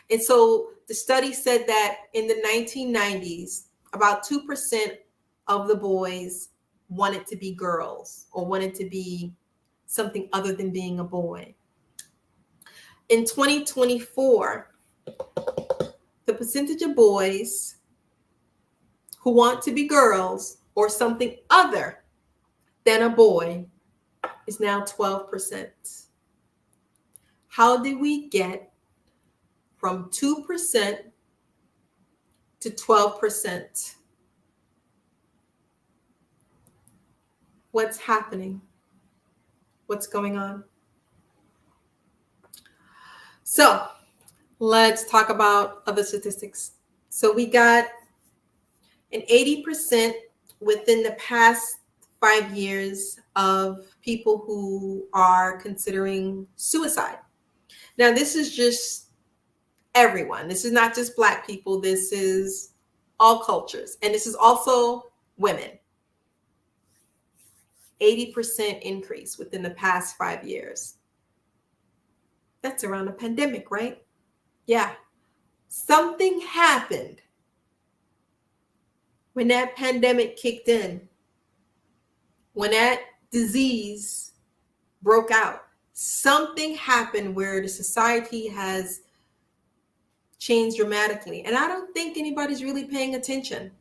And so the study said that in the 1990s, about 2% of the boys wanted to be girls or wanted to be something other than being a boy. In 2024, the percentage of boys who want to be girls or something other than a boy is now 12%. How did we get from 2% to 12%? What's happening? What's going on? So let's talk about other statistics. So we got an 80% within the past 5 years of people who are considering suicide. Now, this is just everyone. This is not just Black people. This is all cultures. And this is also women. 80% increase within the past 5 years. That's around the pandemic, right? Yeah. Something happened when that pandemic kicked in, when that disease broke out. Something happened where the society has changed dramatically. And I don't think anybody's really paying attention.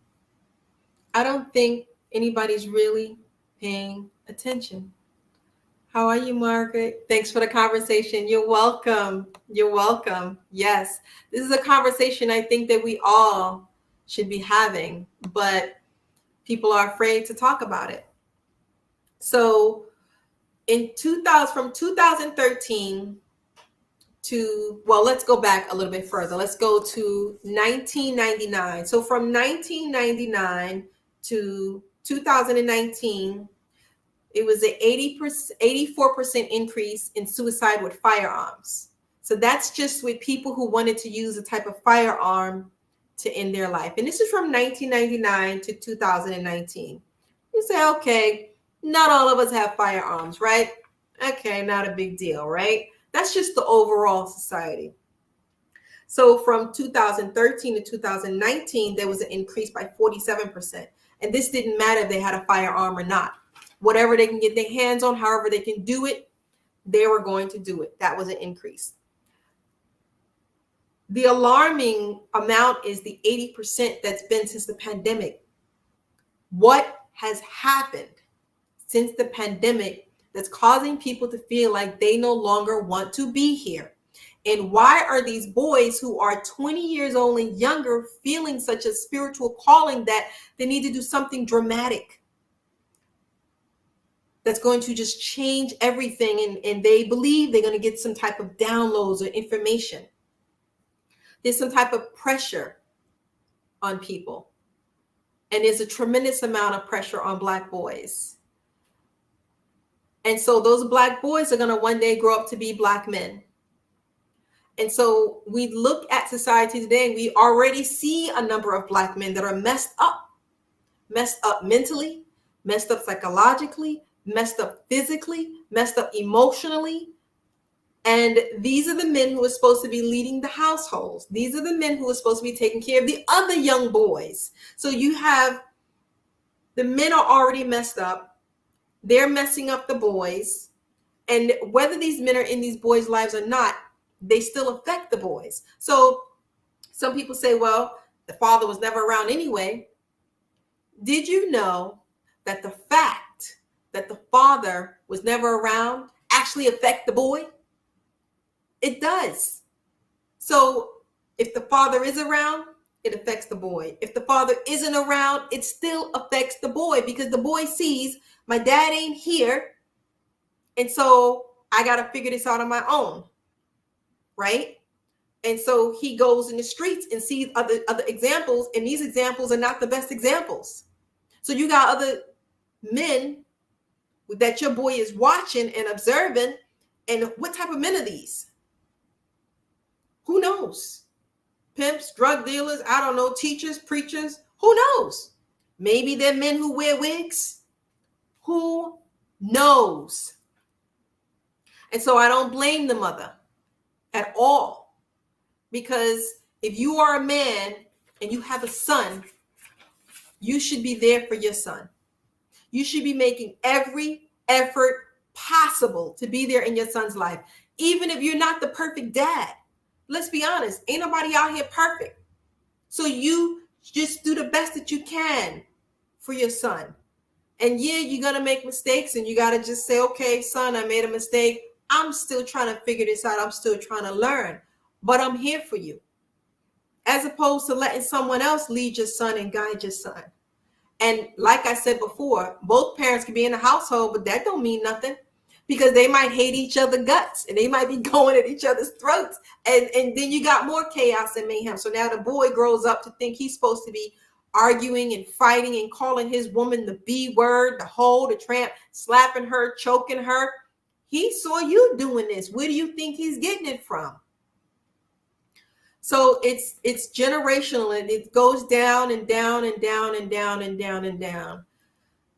I don't think anybody's really paying attention. How are you, Margaret? Thanks for the conversation. You're welcome. You're welcome. Yes, this is a conversation I think that we all should be having, but people are afraid to talk about it. So from 2013 to, well, let's go back a little bit further. Let's go to 1999. So from 1999 to 2019, it was an 84% increase in suicide with firearms. So that's just with people who wanted to use a type of firearm to end their life. And this is from 1999 to 2019. You say, okay, not all of us have firearms, right? Okay, not a big deal, right? That's just the overall society. So from 2013 to 2019, there was an increase by 47%. And this didn't matter if they had a firearm or not. Whatever they can get their hands on, however they can do it, they were going to do it. That was an increase. The alarming amount is the 80% that's been since the pandemic. What has happened since the pandemic that's causing people to feel like they no longer want to be here? And why are these boys who are 20 years old and younger feeling such a spiritual calling that they need to do something dramatic that's going to just change everything, and they believe they're going to get some type of downloads or information? There's some type of pressure on people. And there's a tremendous amount of pressure on Black boys. And so those Black boys are going to one day grow up to be Black men. And so we look at society today and we already see a number of Black men that are messed up mentally, messed up psychologically, messed up physically, messed up emotionally. And these are the men who are supposed to be leading the households. These are the men who are supposed to be taking care of the other young boys. So you have the men are already messed up. They're messing up the boys. And whether these men are in these boys' lives or not, they still affect the boys. So some people say, well, the father was never around anyway. Did you know that the fact that the father was never around actually affect the boy? It does. So if the father is around, it affects the boy. If the father isn't around, it still affects the boy, because the boy sees my dad ain't here. And so I got to figure this out on my own. Right? And so he goes in the streets and sees other examples. And these examples are not the best examples. So you got other men that your boy is watching and observing. And what type of men are these? Who knows? Pimps, drug dealers, I don't know, teachers, preachers, who knows? Maybe they're men who wear wigs. Who knows? And so I don't blame the mother at all. Because if you are a man and you have a son, you should be there for your son. You should be making every effort possible to be there in your son's life, even if you're not the perfect dad. Let's be honest, ain't nobody out here perfect. So you just do the best that you can for your son. And yeah, you're going to make mistakes, and you got to just say, okay, son, I made a mistake. I'm still trying to figure this out. I'm still trying to learn, but I'm here for you. As opposed to letting someone else lead your son and guide your son. And like I said before, both parents can be in the household, but that don't mean nothing, because they might hate each other guts and they might be going at each other's throats. And then you got more chaos and mayhem. So now the boy grows up to think he's supposed to be arguing and fighting and calling his woman the B word, the hoe, the tramp, slapping her, choking her. He saw you doing this. Where do you think he's getting it from? So it's generational, and it goes down and down and down and down and down and down.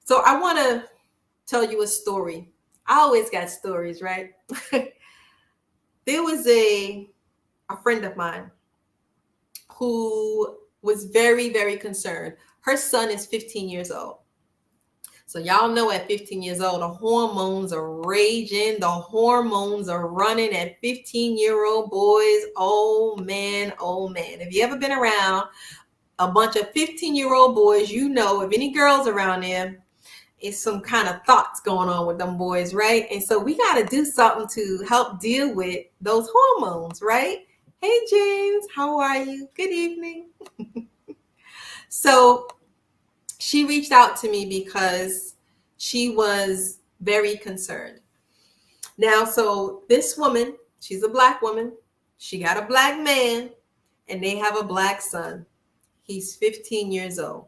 So I want to tell you a story. I always got stories, right? There was a friend of mine who was very, very concerned. Her son is 15 years old. So y'all know at 15 years old, the hormones are raging. The hormones are running at 15-year-old boys. Oh, man, oh, man. If you ever been around a bunch of 15-year-old boys, you know, if any girls around there, it's some kind of thoughts going on with them boys, right? And so we got to do something to help deal with those hormones, right? Hey, James, how are you? Good evening. So she reached out to me because she was very concerned. Now, so this woman, she's a Black woman. She got a Black man, and they have a Black son. He's 15 years old.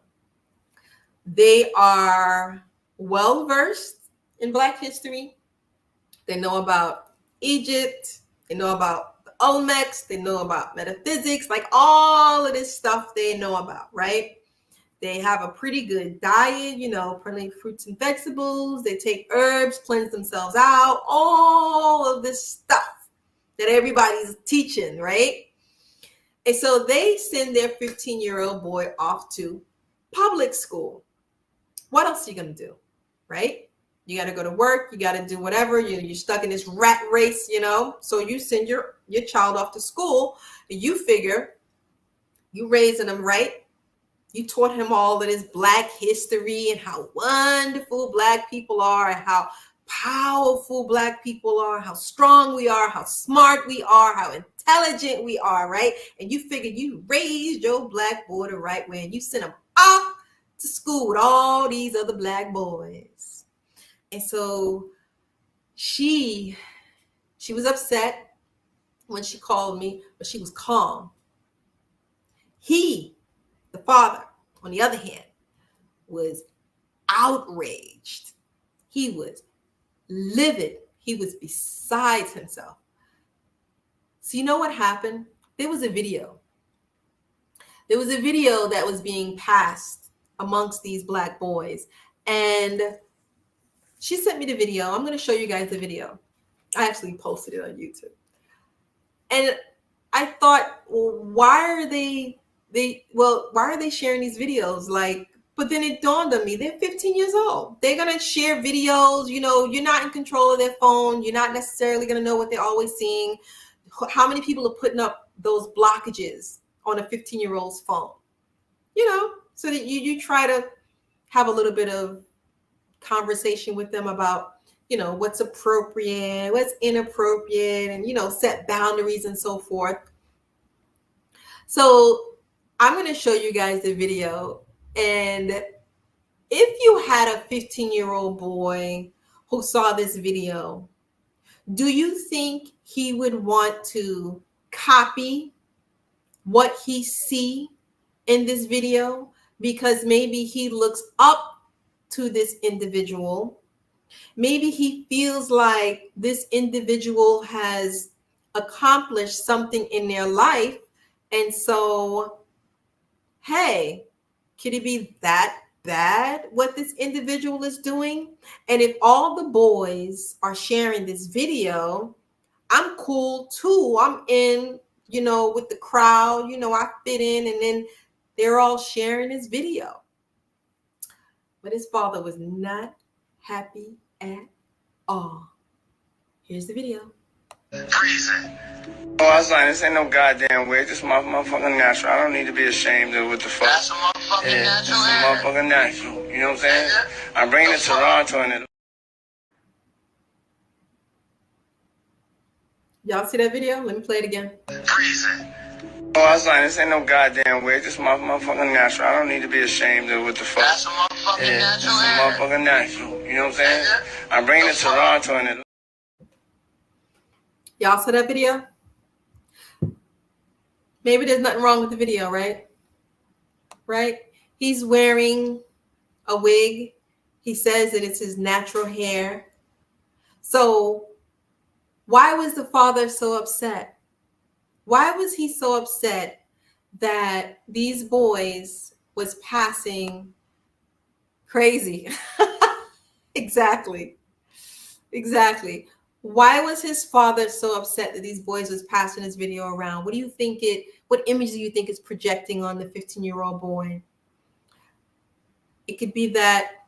They are well-versed in Black history. They know about Egypt. They know about the Olmecs. They know about metaphysics, like all of this stuff they know about, right? They have a pretty good diet, you know, plenty of fruits and vegetables. They take herbs, cleanse themselves out, all of this stuff that everybody's teaching, right? And so they send their 15-year-old boy off to public school. What else are you going to do, right? You got to go to work. You got to do whatever. You're stuck in this rat race, you know. So you send your child off to school. And you figure you raising them right. You taught him all of this Black history and how wonderful Black people are and how powerful Black people are, how strong we are, how smart we are, how intelligent we are, right? And you figured you raised your Black boy the right way, and you sent him off to school with all these other Black boys. And so she was upset when she called me, but she was calm. The father, on the other hand, was outraged. He was livid. He was beside himself. So you know what happened? There was a video. There was a video that was being passed amongst these Black boys. And she sent me the video. I'm going to show you guys the video. I actually posted it on YouTube. And I thought, well, why are they sharing these videos? But then it dawned on me, they're 15 years old. They're going to share videos. You know, you're not in control of their phone. You're not necessarily going to know what they're always seeing. How many people are putting up those blockages on a 15-year-old's phone? You know, so that you try to have a little bit of conversation with them about, you know, what's appropriate, what's inappropriate, and, you know, set boundaries and so forth. So I'm going to show you guys the video. And if you had a 15-year-old boy who saw this video, do you think he would want to copy what he see in this video? Because maybe he looks up to this individual. Maybe he feels like this individual has accomplished something in their life. And so, hey, could it be that bad what this individual is doing? And if all the boys are sharing this video, I'm cool too. I'm in, you know, with the crowd, you know, I fit in, and then they're all sharing this video. but his father was not happy at all. Here's the video. Freezing. Oh, I was like, this ain't no goddamn way. This motherfucking natural. I don't need to be ashamed of what the fuck. That's a motherfucking natural. It's a motherfucking natural. You know what I'm saying? I'm bringing it to Toronto and it. Y'all see that video? Let me play it again. Freezing. Oh, I was like, this ain't no goddamn way. This motherfucking natural. I don't need to be ashamed of what the fuck. That's a motherfucking natural. It's a motherfucking natural. You know what I'm saying? I'm bringing it to Toronto and it. Y'all saw that video? Maybe there's nothing wrong with the video, right? Right? He's wearing a wig. He says that it's his natural hair. So why was the father so upset? Why was he so upset that these boys was passing crazy? Exactly. Why was his father so upset that these boys was passing this video around? What image do you think is projecting on the 15-year-old boy? It could be that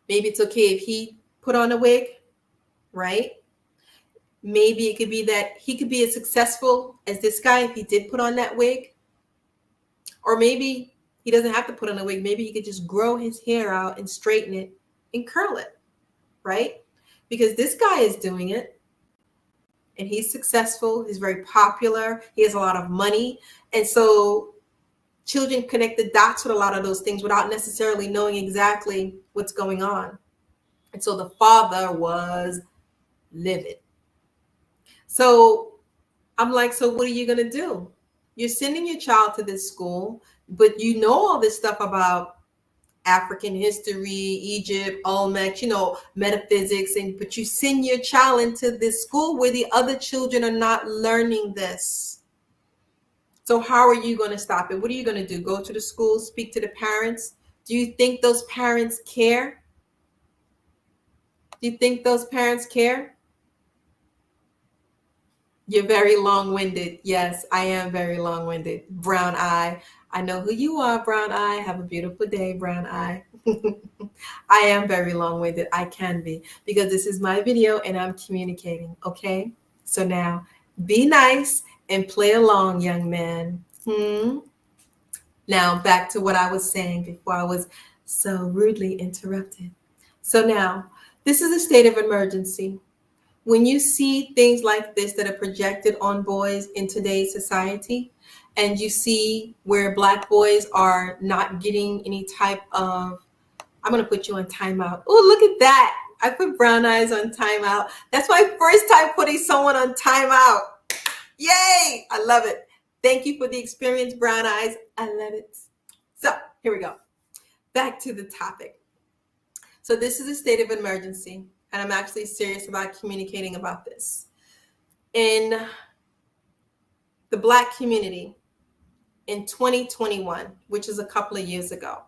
maybe it's okay if he put on a wig, right? Maybe it could be that he could be as successful as this guy if he did put on that wig. Or maybe he doesn't have to put on a wig. Maybe he could just grow his hair out and straighten it and curl it, right? Because this guy is doing it and he's successful. He's very popular. He has a lot of money. And so children connect the dots with a lot of those things without necessarily knowing exactly what's going on. And so the father was livid. So I'm like, so what are you going to do? You're sending your child to this school, but you know all this stuff about African history, Egypt, Olmec, metaphysics, but you send your child into this school where the other children are not learning this. So how are you going to stop it? What are you going to do? Go to the school, speak to the parents? Do you think those parents care? Do you think those parents care? You're very long-winded. Yes, I am very long-winded. Brown eye. I know who you are, Brown eye. Have a beautiful day, Brown eye. I am very long-winded. I can be because this is my video and I'm communicating. Okay. So now be nice and play along, young man. Now back to what I was saying before I was so rudely interrupted. So now this is a state of emergency. When you see things like this that are projected on boys in today's society, and you see where Black boys are not getting any type of, I'm going to put you on timeout. Oh, look at that. I put Brown eyes on timeout. That's my first time putting someone on timeout. Yay. I love it. Thank you for the experience, Brown eyes. I love it. So here we go. Back to the topic. So this is a state of emergency. And I'm actually serious about communicating about this. In the Black community in 2021, which is a couple of years ago,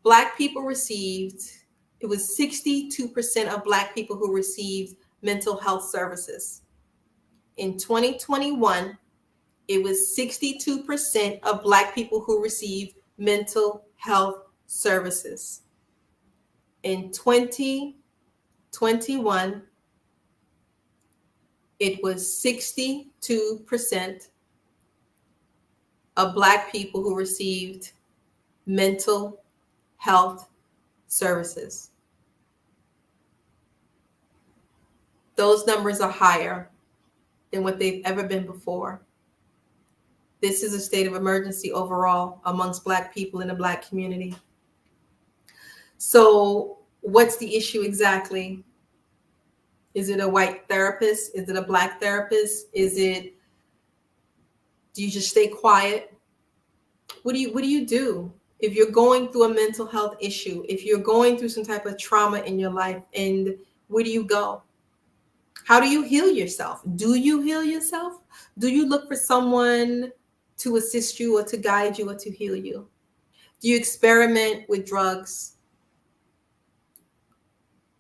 Black people received, it was 62% of Black people who received mental health services. In 2021, it was 62% of Black people who received mental health services. In 2021, it was 62% of Black people who received mental health services. Those numbers are higher than what they've ever been before. This is a state of emergency overall amongst Black people in the Black community. So what's the issue exactly? Is it a white therapist? Is it a Black therapist? Do you just stay quiet? What do you do if you're going through a mental health issue? If you're going through some type of trauma in your life, and where do you go? How do you heal yourself? Do you heal yourself? Do you look for someone to assist you or to guide you or to heal you? Do you experiment with drugs?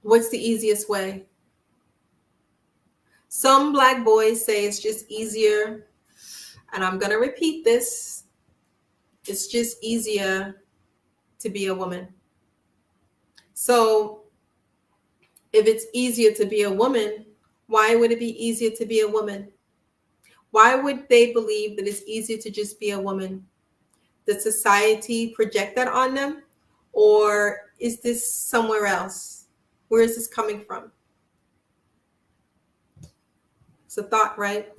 What's the easiest way? Some Black boys say it's just easier, and I'm going to repeat this. It's just easier to be a woman. So if it's easier to be a woman, why would it be easier to be a woman? Why would they believe that it's easier to just be a woman? Does society project that on them? Or is this somewhere else? Where is this coming from? It's a thought, right?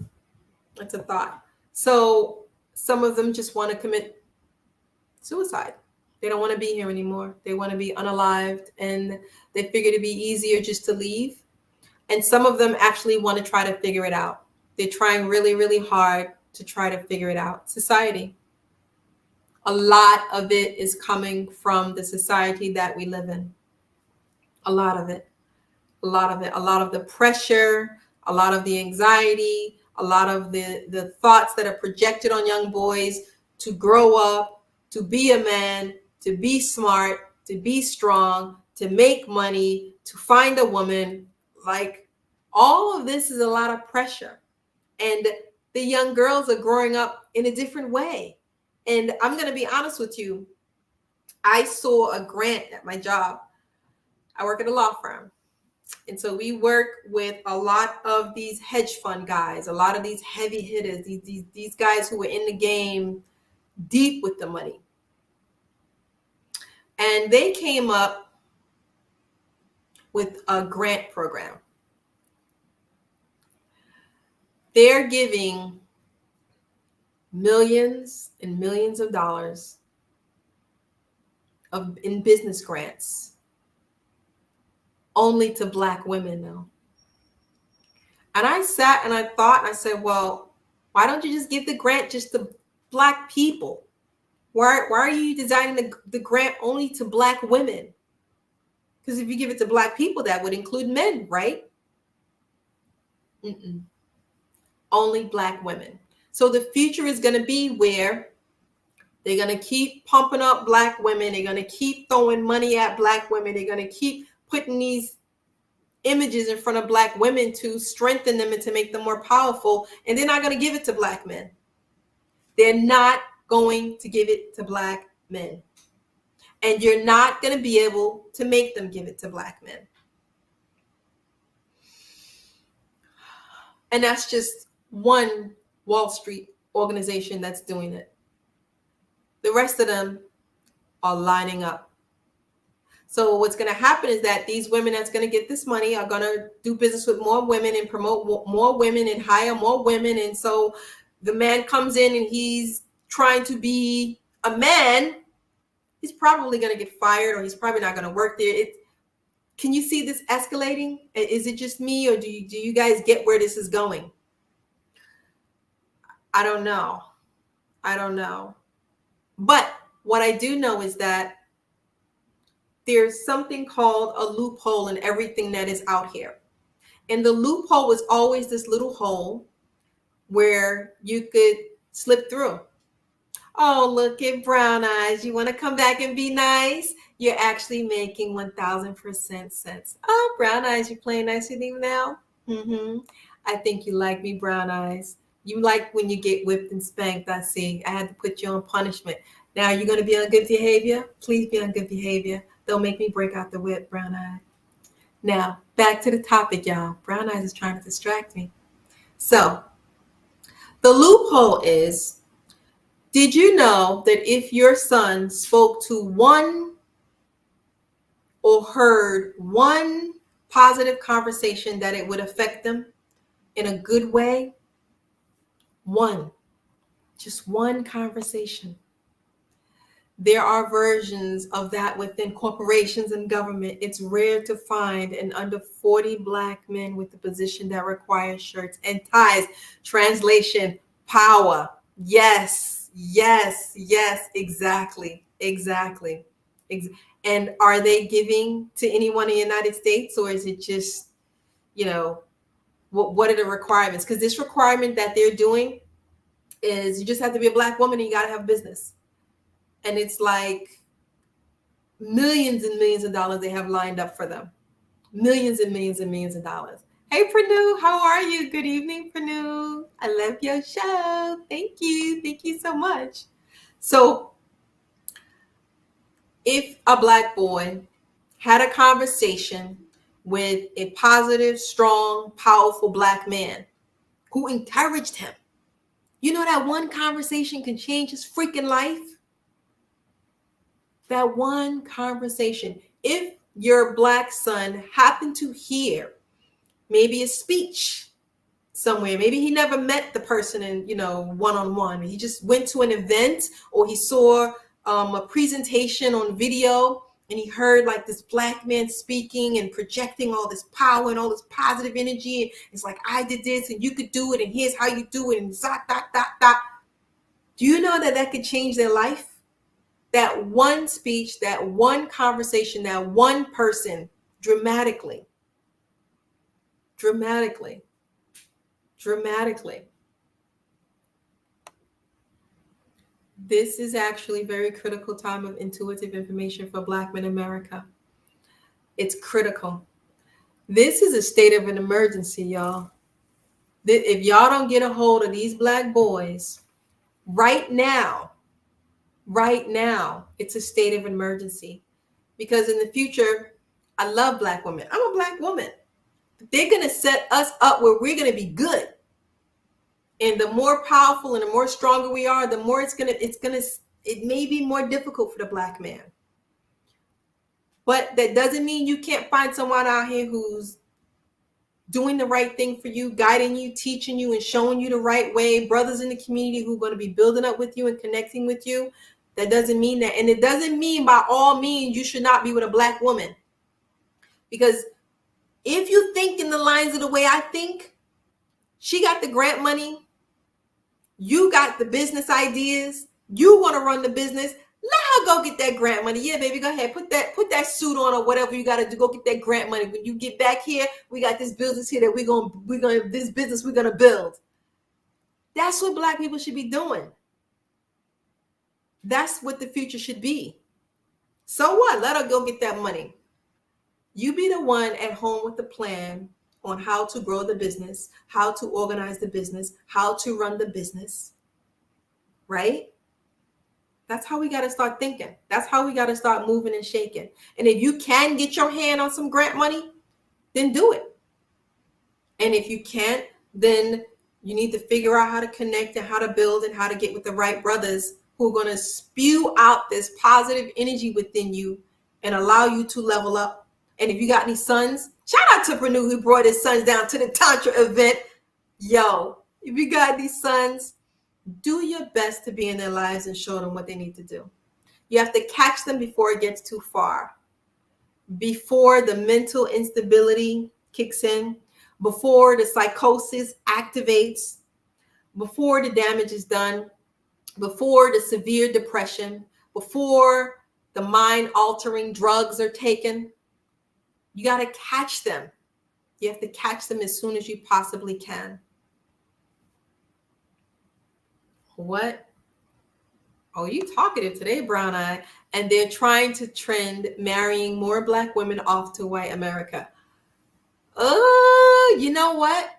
It's a thought. So some of them just want to commit suicide. They don't want to be here anymore. They want to be unalived, and they figure it'd be easier just to leave. And some of them actually want to try to figure it out. They're trying really, really hard to try to figure it out. Society. A lot of it is coming from the society that we live in. A lot of it. A lot of it. A lot of the pressure, a lot of the anxiety, a lot of the thoughts that are projected on young boys to grow up, to be a man, to be smart, to be strong, to make money, to find a woman. Like, all of this is a lot of pressure. And the young girls are growing up in a different way. And I'm going to be honest with you. I saw a grant at my job. I work at a law firm. And so we work with a lot of these hedge fund guys, a lot of these heavy hitters, these guys who are in the game deep with the money. And they came up with a grant program. They're giving millions and millions of dollars in business grants only to Black women now. And I sat and I thought, and I said, well, why don't you just give the grant just to Black people? Why are you designing the grant only to Black women? Because if you give it to Black people, that would include men, right? Only Black women. So the future is going to be where they're going to keep pumping up Black women. They're going to keep throwing money at Black women. They're going to keep putting these images in front of Black women to strengthen them and to make them more powerful. And they're not going to give it to Black men. They're not going to give it to Black men. And you're not going to be able to make them give it to Black men. And that's just one Wall Street organization that's doing it. The rest of them are lining up. So what's going to happen is that these women that's going to get this money are going to do business with more women and promote more women and hire more women. And so the man comes in and he's trying to be a man. He's probably going to get fired, or he's probably not going to work there. Can you see this escalating? Is it just me, or do you guys get where this is going? I don't know. But what I do know is that there's something called a loophole in everything that is out here. And the loophole was always this little hole where you could slip through. Oh, look at Brown Eyes. You want to come back and be nice? You're actually making 1,000% sense. Oh, Brown Eyes, you're playing nice with me now? I think you like me, Brown Eyes. You like when you get whipped and spanked, I see. I had to put you on punishment. Now you're going to be on good behavior? Please be on good behavior. Don't make me break out the whip, Brown Eye. Now, back to the topic, y'all. Brown Eyes is trying to distract me. So, the loophole is, did you know that if your son spoke to one or heard one positive conversation, that it would affect them in a good way? Just one conversation. There are versions of that within corporations and government. It's rare to find an under 40 Black men with a position that requires shirts and ties. Translation, power. Yes, exactly. And are they giving to anyone in the United States, or is it just, what are the requirements? Because this requirement that they're doing is you just have to be a Black woman and you got to have business. And it's like millions and millions of dollars they have lined up for them. Millions and millions and millions of dollars. Hey, Pranu, how are you? Good evening, Pranu. I love your show. Thank you. Thank you so much. So if a Black boy had a conversation with a positive, strong, powerful Black man who encouraged him. You know that one conversation can change his freaking life? That one conversation. If your Black son happened to hear maybe a speech somewhere, maybe he never met the person in, one-on-one. He just went to an event, or he saw a presentation on video, and he heard like this Black man speaking and projecting all this power and all this positive energy. And it's like, I did this and you could do it, and here's how you do it, and dot. Do you know that could change their life? That one speech, that one conversation, that one person, dramatically. This is actually a very critical time of intuitive information for Black men in America. It's critical. This is a state of an emergency, y'all. If y'all don't get a hold of these Black boys right now, it's a state of emergency. Because in the future, I love Black women. I'm a Black woman. They're going to set us up where we're going to be good. And the more powerful and the more stronger we are, the more it may be more difficult for the Black man. But that doesn't mean you can't find someone out here who's doing the right thing for you, guiding you, teaching you, and showing you the right way. Brothers in the community who are going to be building up with you and connecting with you. That doesn't mean that. And it doesn't mean by all means you should not be with a Black woman. Because if you think in the lines of the way I think, she got the grant money, you got the business ideas, you want to run the business, let her go get that grant money. Yeah, baby, go ahead. Put that suit on or whatever you got to do. Go get that grant money. When you get back here, we got this business here that we're going to build. That's what Black people should be doing. That's what the future should be. So what? Let her go get that money. You be the one at home with the plan on how to grow the business, how to organize the business, how to run the business, right? That's how we got to start thinking. That's how we got to start moving and shaking. And if you can get your hand on some grant money, then do it. And if you can't, then you need to figure out how to connect and how to build and how to get with the right brothers who are going to spew out this positive energy within you and allow you to level up. And if you got any sons, shout out to Pranu who brought his sons down to the Tantra event. Yo, if you got these sons, do your best to be in their lives and show them what they need to do. You have to catch them before it gets too far, before the mental instability kicks in, before the psychosis activates, before the damage is done, before the severe depression, before the mind-altering drugs are taken. You got to catch them. You have to catch them as soon as you possibly can. What? Oh, you talkative today, Brown Eye. And they're trying to trend marrying more Black women off to white America. Oh, you know what?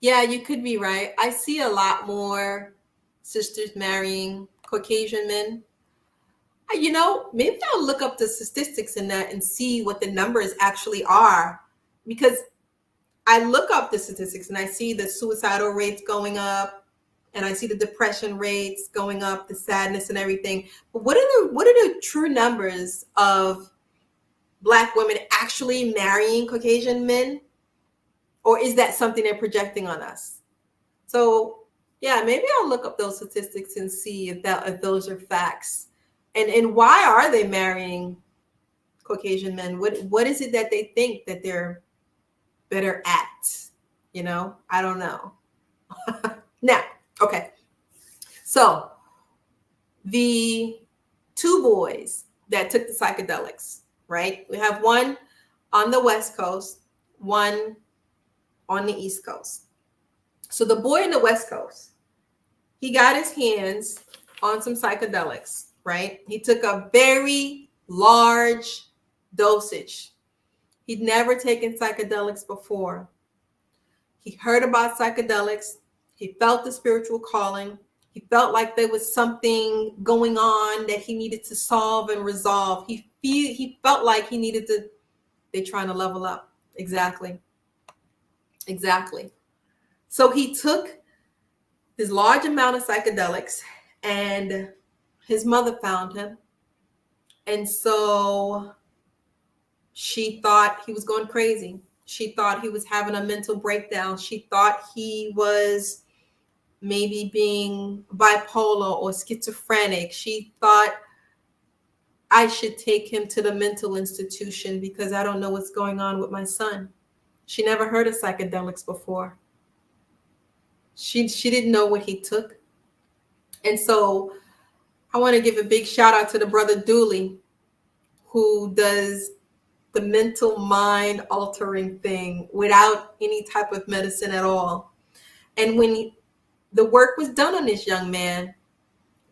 Yeah, you could be right. I see a lot more sisters marrying Caucasian men. Maybe I'll look up the statistics in that and see what the numbers actually are, because I look up the statistics and I see the suicidal rates going up and I see the depression rates going up, the sadness and everything. But what are the true numbers of Black women actually marrying Caucasian men? Or is that something they're projecting on us? So yeah, maybe I'll look up those statistics and see if those are facts. And why are they marrying Caucasian men? What is it that they think that they're better at? I don't know. Now, okay. So the two boys that took the psychedelics, right? We have one on the West Coast, one on the East Coast. So the boy in the West Coast, he got his hands on some psychedelics. Right? He took a very large dosage. He'd never taken psychedelics before. He heard about psychedelics. He felt the spiritual calling. He felt like there was something going on that he needed to solve and resolve. He he felt like he needed to. They're trying to level up. Exactly. So he took this large amount of psychedelics, and his mother found him. And so she thought he was going crazy. She thought he was having a mental breakdown. She thought he was maybe being bipolar or schizophrenic. She thought, I should take him to the mental institution because I don't know what's going on with my son. She never heard of psychedelics before. She didn't know what he took. And so I want to give a big shout out to the brother Dooley, who does the mental mind altering thing without any type of medicine at all. And when the work was done on this young man,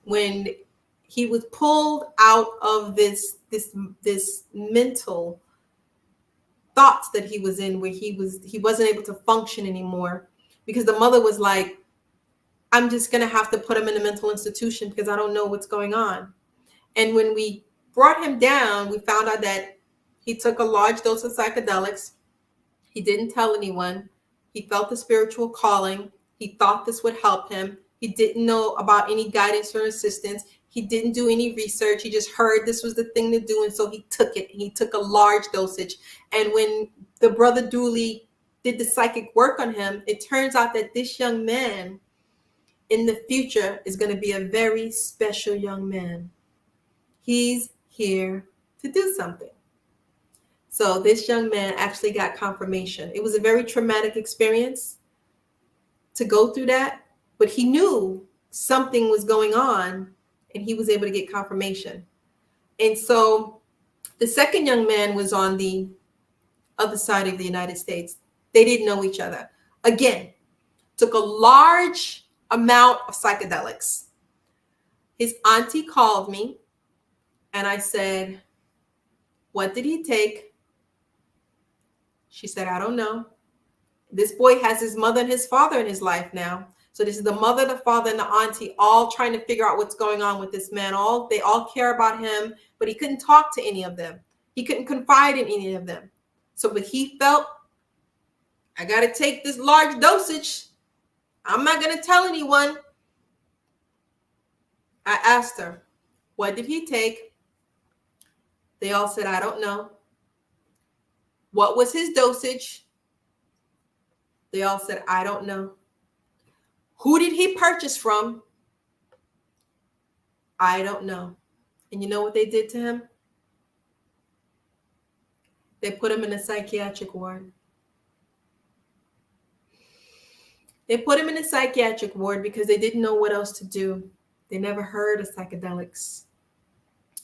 when he was pulled out of this mental thoughts that he was in, where he wasn't able to function anymore, because the mother was like, I'm just going to have to put him in a mental institution because I don't know what's going on. And when we brought him down, we found out that he took a large dose of psychedelics. He didn't tell anyone. He felt the spiritual calling. He thought this would help him. He didn't know about any guidance or assistance. He didn't do any research. He just heard this was the thing to do. And so he took it. He took a large dosage. And when the brother Dooley did the psychic work on him, it turns out that this young man in the future is going to be a very special young man. He's here to do something. So this young man actually got confirmation. It was a very traumatic experience to go through that, but he knew something was going on and he was able to get confirmation. And so the second young man was on the other side of the United States. They didn't know each other. Again, took a large amount of psychedelics. His auntie called me and I said, what did he take? She said, I don't know. This boy has his mother and his father in his life now. So this is the mother, the father, and the auntie all trying to figure out what's going on with this man. They all care about him, but he couldn't talk to any of them. He couldn't confide in any of them. So but he felt, I got to take this large dosage. I'm not going to tell anyone. I asked her, what did he take? They all said, I don't know. What was his dosage? They all said, I don't know. Who did he purchase from? I don't know. And you know what they did to him? They put him in a psychiatric ward. They put him in a psychiatric ward because they didn't know what else to do. They never heard of psychedelics.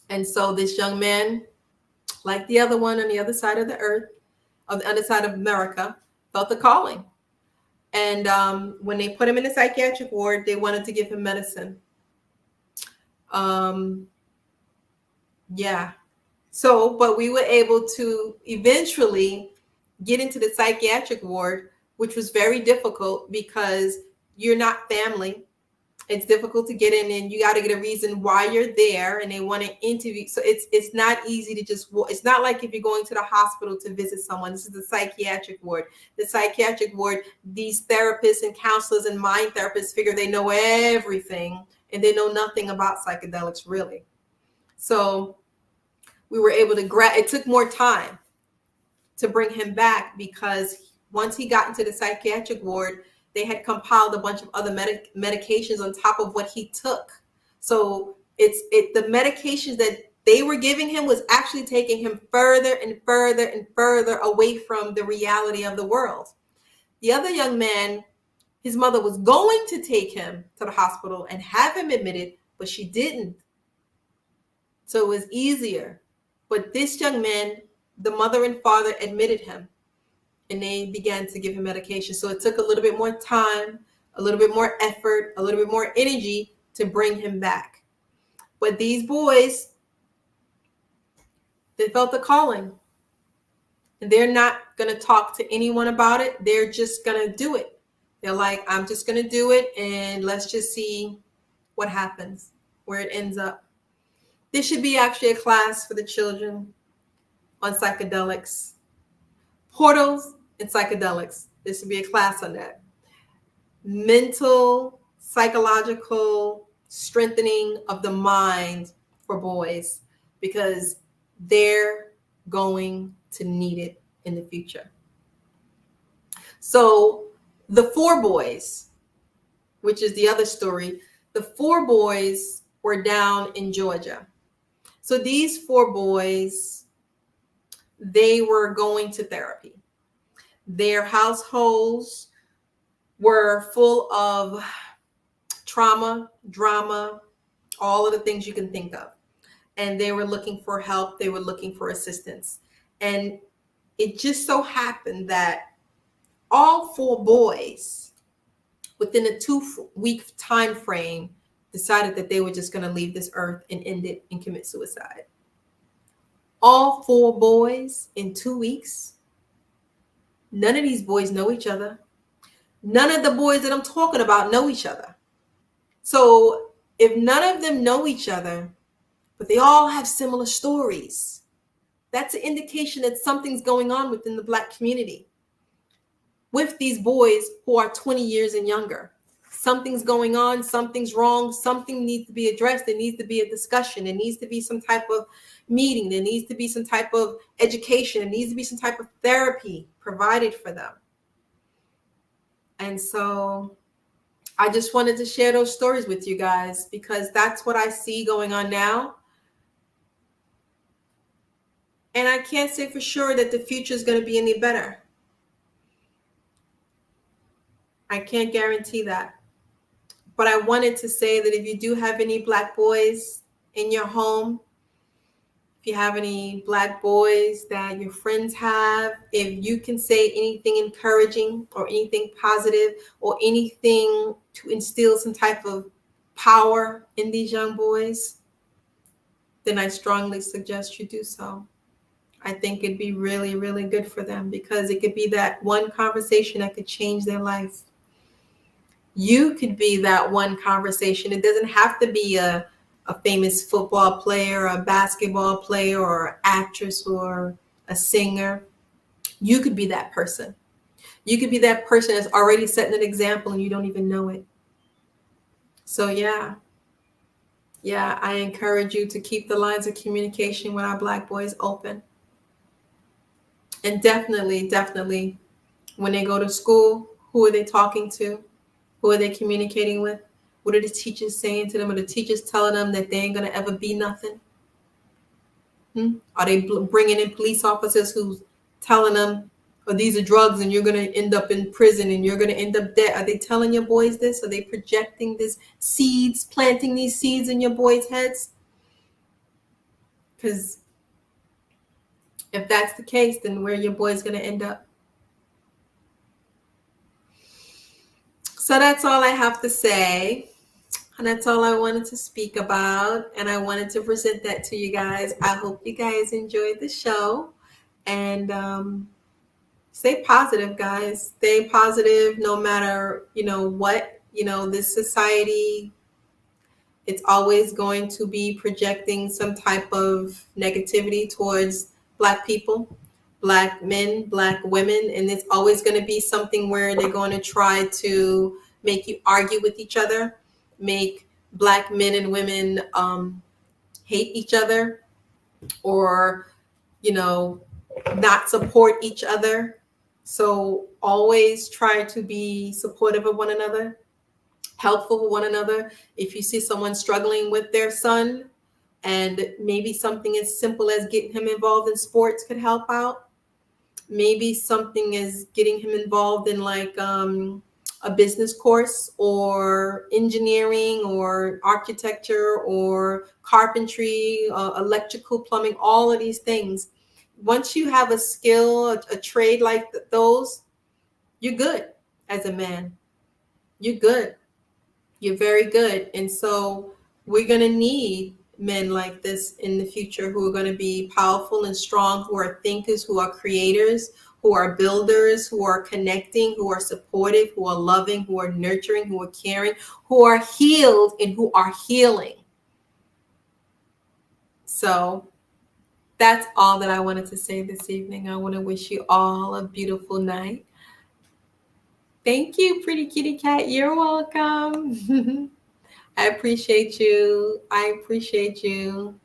And so this young man, like the other one on the other side of the earth, on the other side of America, felt the calling. And when they put him in a psychiatric ward, they wanted to give him medicine. Yeah. So, but we were able to eventually get into the psychiatric ward, which was very difficult because you're not family. It's difficult to get in, and you got to get a reason why you're there, and they want to interview. So it's not easy to just, it's not like if you're going to the hospital to visit someone. This is the psychiatric ward. The psychiatric ward, these therapists and counselors and mind therapists figure they know everything, and they know nothing about psychedelics really. So we were able to it took more time to bring him back because once he got into the psychiatric ward, they had compiled a bunch of other medications on top of what he took. So the medications that they were giving him was actually taking him further and further and further away from the reality of the world. The other young man, his mother was going to take him to the hospital and have him admitted, but she didn't. So it was easier. But this young man, the mother and father admitted him. And they began to give him medication. So it took a little bit more time, a little bit more effort, a little bit more energy to bring him back. But these boys, they felt the calling. And they're not going to talk to anyone about it. They're just going to do it. They're like, I'm just going to do it. And let's just see what happens, where it ends up. There should be actually a class for the children on psychedelics, portals and psychedelics. There should be a class on that. Mental, psychological strengthening of the mind for boys, because they're going to need it in the future. So the 4 boys, which is the other story, the 4 boys were down in Georgia. So these 4 boys, they were going to therapy. Their households were full of trauma, drama, all of the things you can think of. And they were looking for help. They were looking for assistance. And it just so happened that all 4 boys, within a 2-week time frame, decided that they were just going to leave this earth and end it and commit suicide. All 4 boys in 2 weeks. None of these boys know each other. None of the boys that I'm talking about know each other. So if none of them know each other, but they all have similar stories, that's an indication that something's going on within the Black community with these boys who are 20 years and younger. Something's going on, something's wrong, something needs to be addressed. There needs to be a discussion. There needs to be some type of meeting. There needs to be some type of education. There needs to be some type of therapy provided for them. And so I just wanted to share those stories with you guys, because that's what I see going on now. And I can't say for sure that the future is going to be any better. I can't guarantee that. But I wanted to say that if you do have any Black boys in your home, if you have any Black boys that your friends have, if you can say anything encouraging or anything positive or anything to instill some type of power in these young boys, then I strongly suggest you do so. I think it'd be really, really good for them, because it could be that one conversation that could change their life. You could be that one conversation. It doesn't have to be a famous football player, a basketball player, or an actress, or a singer. You could be that person. You could be that person that's already setting an example and you don't even know it. So yeah, I encourage you to keep the lines of communication with our Black boys open. And definitely, when they go to school, who are they talking to? Who are they communicating with? What are the teachers saying to them? Are the teachers telling them that they ain't going to ever be nothing? Are they bringing in police officers who's telling them, oh, these are drugs and you're going to end up in prison and you're going to end up dead? Are they telling your boys this? Are they projecting this seeds, planting these seeds in your boys' heads? Because if that's the case, then where are your boys going to end up? So that's all I have to say. And that's all I wanted to speak about. And I wanted to present that to you guys. I hope you guys enjoyed the show. And stay positive, guys. Stay positive no matter, what. This society, it's always going to be projecting some type of negativity towards Black people, Black men, Black women. And it's always going to be something where they're going to try to make you argue with each other, make Black men and women hate each other, or, not support each other. So always try to be supportive of one another, helpful with one another. If you see someone struggling with their son, and maybe something as simple as getting him involved in sports could help out. Maybe something as getting him involved in like a business course, or engineering, or architecture, or carpentry, electrical, plumbing, all of these things. Once you have a skill, a trade like those, you're good as a man. You're good. You're very good. And so we're going to need men like this in the future, who are going to be powerful and strong, who are thinkers, who are creators, who are builders, who are connecting, who are supportive, who are loving, who are nurturing, who are caring, who are healed, and who are healing. So that's all that I wanted to say this evening. I want to wish you all a beautiful night. Thank you, pretty kitty cat. You're welcome. I appreciate you. I appreciate you.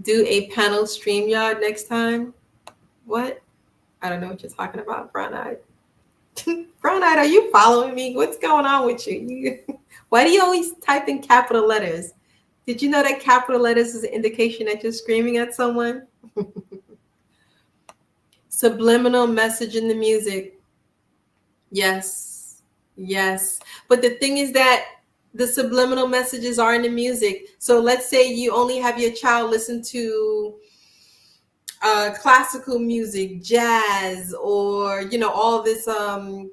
Do a panel StreamYard next time. What? I don't know what you're talking about, Brown Eyed. Brown Eyed, are you following me? What's going on with you? Why do you always type in capital letters? Did you know that capital letters is an indication that you're screaming at someone? Subliminal message in the music. Yes. Yes. But the thing is that the subliminal messages are in the music. So let's say you only have your child listen to classical music, jazz, or all this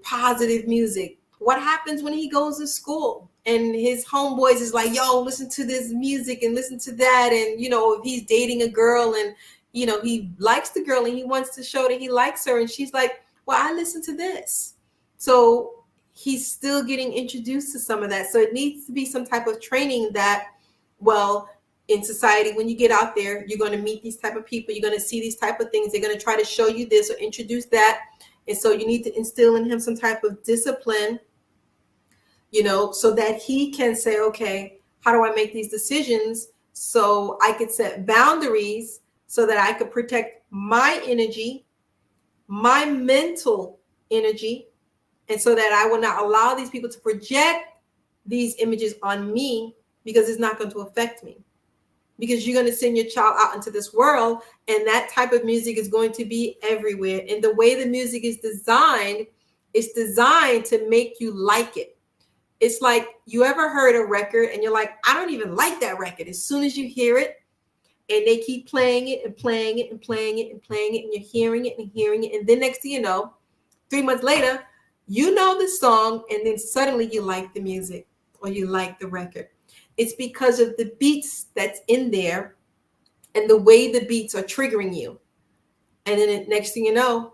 positive music. What happens when he goes to school and his homeboys is like, yo, listen to this music and listen to that, and if he's dating a girl and he likes the girl and he wants to show that he likes her, and she's like, well, I listen to this. So he's still getting introduced to some of that. So it needs to be some type of training that, well, in society, when you get out there, you're going to meet these type of people, you're going to see these type of things, they're going to try to show you this or introduce that. And so you need to instill in him some type of discipline, so that he can say, okay, how do I make these decisions so I could set boundaries so that I could protect my energy, my mental energy, and so that I will not allow these people to project these images on me, because it's not going to affect me. Because you're going to send your child out into this world, and that type of music is going to be everywhere. And the way the music is designed, it's designed to make you like it. It's like, you ever heard a record and you're like, I don't even like that record. As soon as you hear it, and they keep playing it and playing it and playing it and playing it, and you're hearing it and hearing it. And then next thing you know, 3 months later, you know the song, and then suddenly you like the music or you like the record. It's because of the beats that's in there and the way the beats are triggering you. And then next thing you know,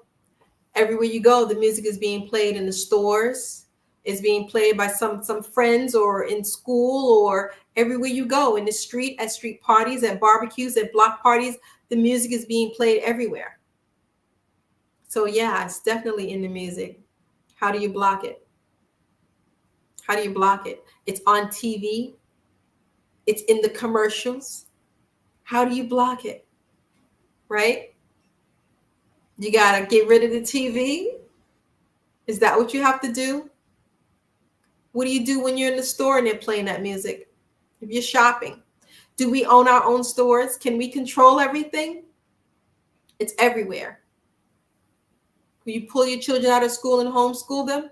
everywhere you go, the music is being played in the stores, is being played by some friends, or in school, or everywhere you go, in the street, at street parties, at barbecues, at block parties, the music is being played everywhere. So yeah, it's definitely in the music. How do you block it? How do you block it? It's on TV. It's in the commercials. How do you block it? Right? You got to get rid of the TV. Is that what you have to do? What do you do when you're in the store and they're playing that music? If you're shopping, do we own our own stores? Can we control everything? It's everywhere. Will you pull your children out of school and homeschool them?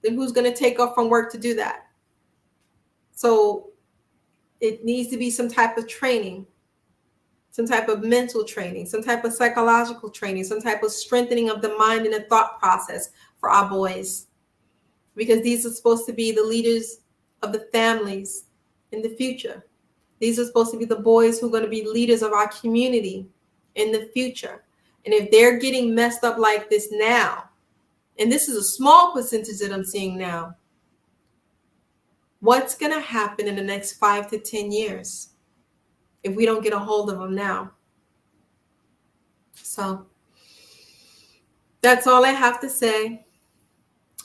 Then who's going to take off from work to do that? So it needs to be some type of training, some type of mental training, some type of psychological training, some type of strengthening of the mind and the thought process for our boys. Because these are supposed to be the leaders of the families in the future. These are supposed to be the boys who are going to be leaders of our community in the future. And if they're getting messed up like this now, and this is a small percentage that I'm seeing now, what's going to happen in the next 5 to 10 years if we don't get a hold of them now? So that's all I have to say.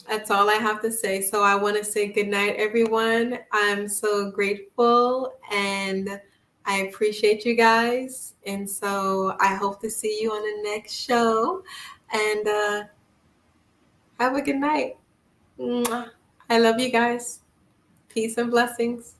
That's all I have to say. So I want to say good night, everyone. I'm so grateful and I appreciate you guys. And so I hope to see you on the next show. And have a good night. Mwah. I love you guys. Peace and blessings.